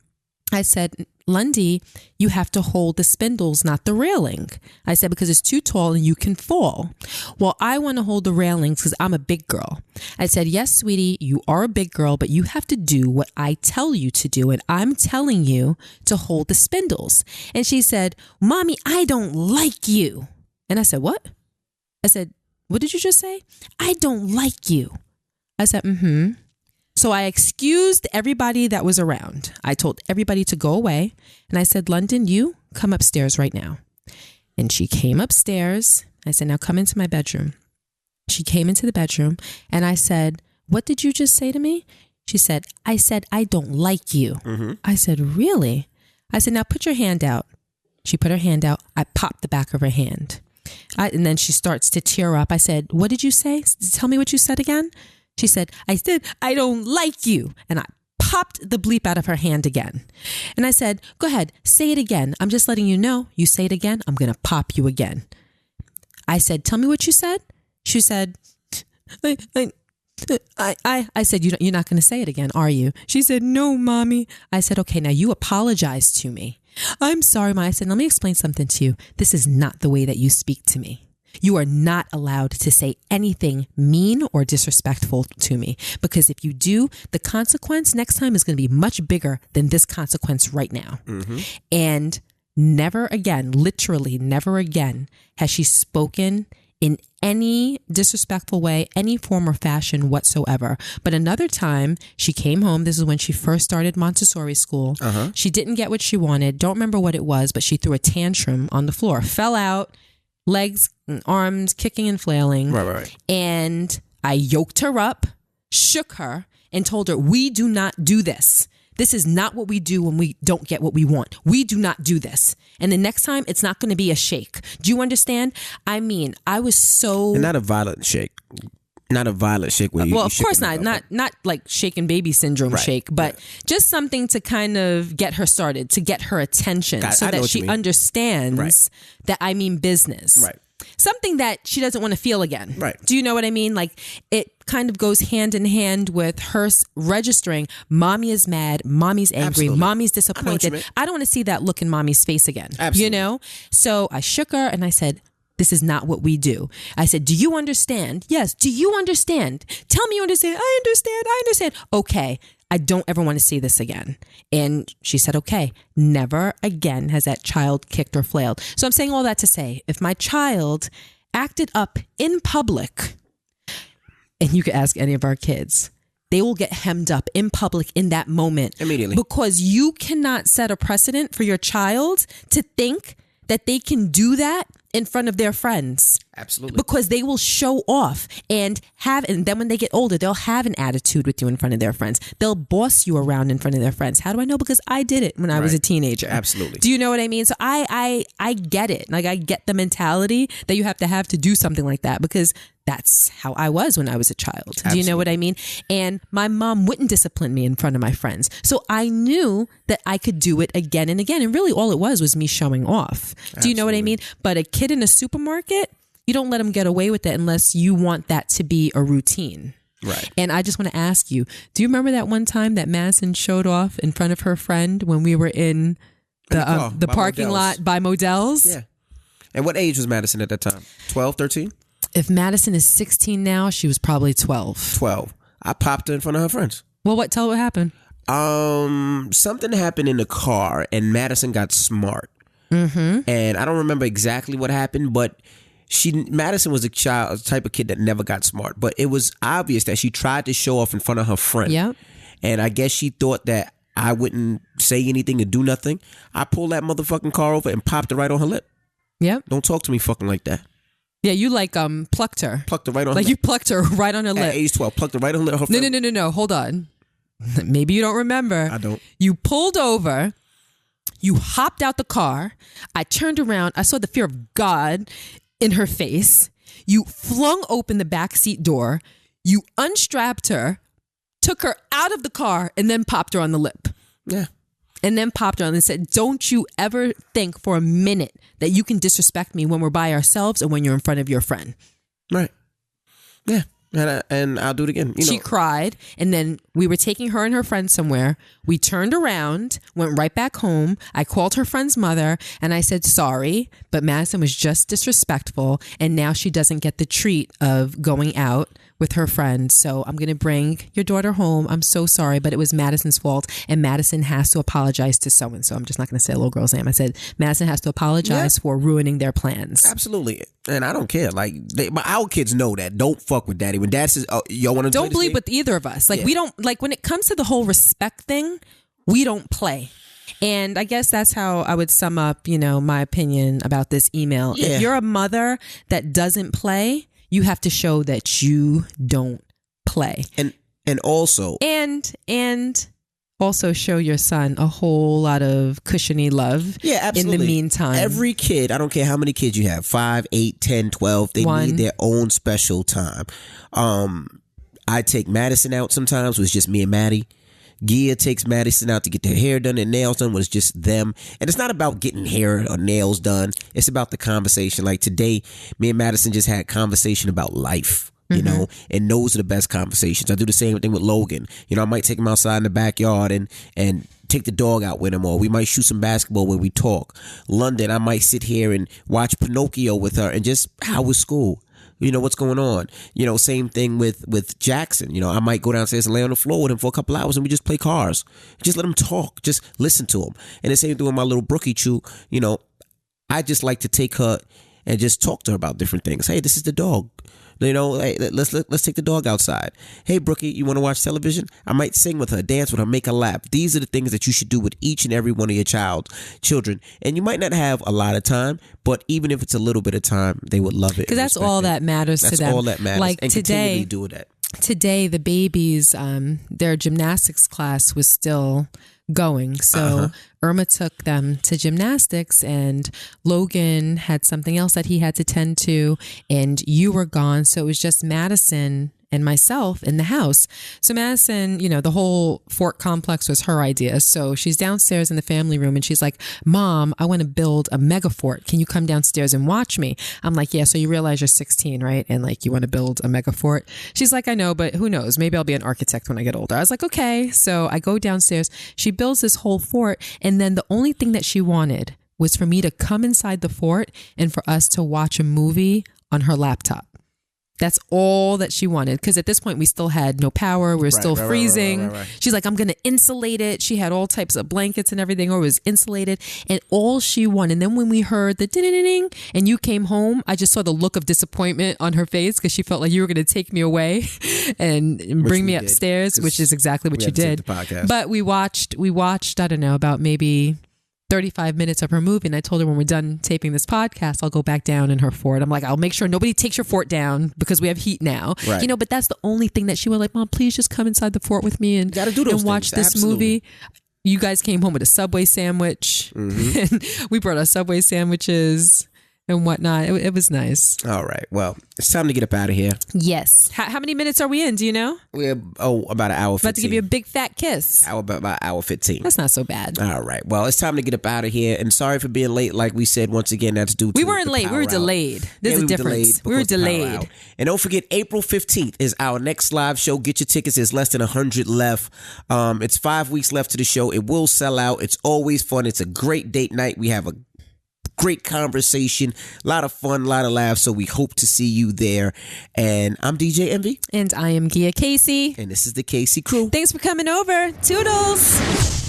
Speaker 2: Lundy, you have to hold the spindles, not the railing. I said, because it's too tall and you can fall. Well, I want to hold the railings because I'm a big girl. I said, yes, sweetie, you are a big girl, but you have to do what I tell you to do. And I'm telling you to hold the spindles. And she said, Mommy, I don't like you. And I said, what? I said, what did you just say? I don't like you. I said, mm-hmm. So I excused everybody that was around. I told everybody to go away. And I said, London, you come upstairs right now. And she came upstairs. I said, now come into my bedroom. She came into the bedroom and I said, what did you just say to me? She said, I don't like you. Mm-hmm. I said, really? I said, now put your hand out. She put her hand out. I popped the back of her hand. And then she starts to tear up. I said, what did you say? Tell me what you said again. She said, I don't like you. And I popped the bleep out of her hand again. And I said, go ahead, say it again. I'm just letting you know. You say it again, I'm going to pop you again. I said, tell me what you said. She said, I said, you're not going to say it again, are you? She said, no, Mommy. I said, okay, now you apologize to me. I'm sorry, Ma. I said, let me explain something to you. This is not the way that you speak to me. You are not allowed to say anything mean or disrespectful to me, because if you do, the consequence next time is going to be much bigger than this consequence right now. Mm-hmm. And never again, literally never again, has she spoken in any disrespectful way, any form or fashion whatsoever. But another time she came home, this is when she first started Montessori school. Uh-huh. She didn't get what she wanted. Don't remember what it was, but she threw a tantrum on the floor, fell out, legs and arms kicking and flailing. Right. And I yoked her up, shook her, and told her, we do not do this. This is not what we do when we don't get what we want. We do not do this. And the next time, it's not going to be a shake. Do you understand? I mean, I was so...
Speaker 1: And not a violent shake. Not a violent shake. Where you,
Speaker 2: well, of course not. Not like shaken baby syndrome shake, but just something to kind of get her started, to get her attention so that she understands that I mean business. Right. Something that she doesn't want to feel again. Right. Do you know what I mean? Like, it kind of goes hand in hand with her registering, Mommy is mad, Mommy's angry, Absolutely. Mommy's disappointed. I don't want to see that look in Mommy's face again. Absolutely. You know? So I shook her and I said, this is not what we do. I said, do you understand? Yes. Do you understand? Tell me you understand. I understand. Okay. I don't ever want to see this again. And she said, okay, never again has that child kicked or flailed. So I'm saying all that to say, if my child acted up in public, and you could ask any of our kids, they will get hemmed up in public in that moment. Immediately. Because you cannot set a precedent for your child to think that they can do that in front of their friends. Absolutely. Because they will show off and then when they get older, they'll have an attitude with you in front of their friends. They'll boss you around in front of their friends. How do I know? Because I did it when I was a teenager. Absolutely. Do you know what I mean? So I get it. Like, I get the mentality that you have to do something like that, because that's how I was when I was a child. Absolutely. Do you know what I mean? And my mom wouldn't discipline me in front of my friends. So I knew that I could do it again and again. And really all it was me showing off. Absolutely. Do you know what I mean? But a kid in a supermarket, you don't let them get away with it unless you want that to be a routine. Right. And I just want to ask you, do you remember that one time that Madison showed off in front of her friend when we were in the parking lot by Modell's? Yeah.
Speaker 1: And what age was Madison at that time? 12, 13?
Speaker 2: If Madison is 16 now, she was probably 12. 12.
Speaker 1: I popped her in front of her friends.
Speaker 2: Well, tell what happened.
Speaker 1: Something happened in the car and Madison got smart. Mm-hmm. And I don't remember exactly what happened, but Madison was a type of kid that never got smart. But it was obvious that she tried to show off in front of her friend. Yep. And I guess she thought that I wouldn't say anything and do nothing. I pulled that motherfucking car over and popped it right on her lip. Yep. Don't talk to me fucking like that.
Speaker 2: Yeah, you plucked her.
Speaker 1: Plucked her right on her lip.
Speaker 2: Like, you plucked her right on her lip.
Speaker 1: At age 12, plucked her right on her lip.
Speaker 2: No. Hold on. Maybe you don't remember.
Speaker 1: I don't.
Speaker 2: You pulled over. You hopped out the car. I turned around. I saw the fear of God in her face. You flung open the backseat door. You unstrapped her, took her out of the car, and then popped her on the lip. Yeah. And then popped her on and said, don't you ever think for a minute that you can disrespect me when we're by ourselves or when you're in front of your friend.
Speaker 1: Right. Yeah. And I'll do it again.
Speaker 2: She cried, and then we were taking her and her friend somewhere. We turned around, went right back home. I called her friend's mother, and I said, sorry, but Madison was just disrespectful, and now she doesn't get the treat of going out with her friends. So I'm going to bring your daughter home. I'm so sorry, but it was Madison's fault, and Madison has to apologize to so-and-so. I'm just not going to say a little girl's name. I said, Madison has to apologize for ruining their plans.
Speaker 1: Absolutely. And I don't care. Like, our kids know that. Don't fuck with daddy. When dad says, oh, y'all want to
Speaker 2: don't bleed with either of us. Like, we don't, like, when it comes to the whole respect thing, we don't play. And I guess that's how I would sum up, my opinion about this email.
Speaker 1: Yeah.
Speaker 2: If you're a mother that doesn't play, you have to show that you don't play.
Speaker 1: And also
Speaker 2: show your son a whole lot of cushiony love.
Speaker 1: Yeah, absolutely.
Speaker 2: In the meantime.
Speaker 1: Every kid, I don't care how many kids you have, 5, 8, 10, 12, they need their own special time. I take Madison out sometimes, was just me and Maddie. Gia takes Madison out to get their hair done and nails done, was just them. And it's not about getting hair or nails done. It's about the conversation. Like today, me and Madison just had conversation about life. And those are the best conversations. I do the same thing with Logan. I might take him outside in the backyard and take the dog out with him, or we might shoot some basketball when we talk. London, I might sit here and watch Pinocchio with her and just, how was school? What's going on? Same thing with Jackson. I might go downstairs and lay on the floor with him for a couple hours and we just play cars. Just let him talk. Just listen to him. And the same thing with my little Brookie Chew. I just like to take her and just talk to her about different things. Hey, this is the dog. Hey, let's take the dog outside. Hey, Brookie, you want to watch television? I might sing with her, dance with her, make her laugh. These are the things that you should do with each and every one of your children. And you might not have a lot of time, but even if it's a little bit of time, they would love it. Because
Speaker 2: that's all that matters to them.
Speaker 1: That's all that matters.
Speaker 2: Like
Speaker 1: and
Speaker 2: today,
Speaker 1: do that.
Speaker 2: Today, the babies, their gymnastics class was still going. So Irma took them to gymnastics, and Logan had something else that he had to tend to, and you were gone. So it was just Madison and myself in the house. So Madison, the whole fort complex was her idea. So she's downstairs in the family room and she's like, Mom, I want to build a mega fort. Can you come downstairs and watch me? I'm like, yeah. So you realize you're 16, right? And like, you want to build a mega fort? She's like, I know, but who knows? Maybe I'll be an architect when I get older. I was like, okay. So I go downstairs. She builds this whole fort. And then the only thing that she wanted was for me to come inside the fort and for us to watch a movie on her laptop. That's all that she wanted. Because at this point, we still had no power. We were still freezing. Right. She's like, I'm going to insulate it. She had all types of blankets and everything, or it was insulated. And all she wanted. And then when we heard the ding-ding-ding and you came home, I just saw the look of disappointment on her face because she felt like you were going to take me away and bring me upstairs, which is exactly what you did. But we watched, I don't know, about maybe 35 minutes of her movie, and I told her when we're done taping this podcast, I'll go back down in her fort. I'm like, I'll make sure nobody takes your fort down because we have heat now. Right. But that's the only thing that she was like, Mom, please just come inside the fort with me and watch this movie. You guys came home with a Subway sandwich, and we brought our Subway sandwiches and whatnot. It was nice.
Speaker 1: All right. Well, it's time to get up out of here.
Speaker 2: Yes. How many minutes are we in? Do you know?
Speaker 1: We're about an hour 15.
Speaker 2: About to give you a big fat kiss.
Speaker 1: About hour 15.
Speaker 2: That's not so bad.
Speaker 1: All right. Well, it's time to get up out of here. And sorry for being late. Like we said, once again, that's due to
Speaker 2: we weren't late. We were delayed. There's a difference. We were delayed.
Speaker 1: And don't forget, April 15th is our next live show. Get your tickets. There's less than 100 left. It's 5 weeks left to the show. It will sell out. It's always fun. It's a great date night. We have a great conversation, a lot of fun, a lot of laughs. So we hope to see you there. And I'm DJ Envy.
Speaker 2: And I am Gia Casey.
Speaker 1: And this is the Casey Crew.
Speaker 2: Thanks for coming over. Toodles.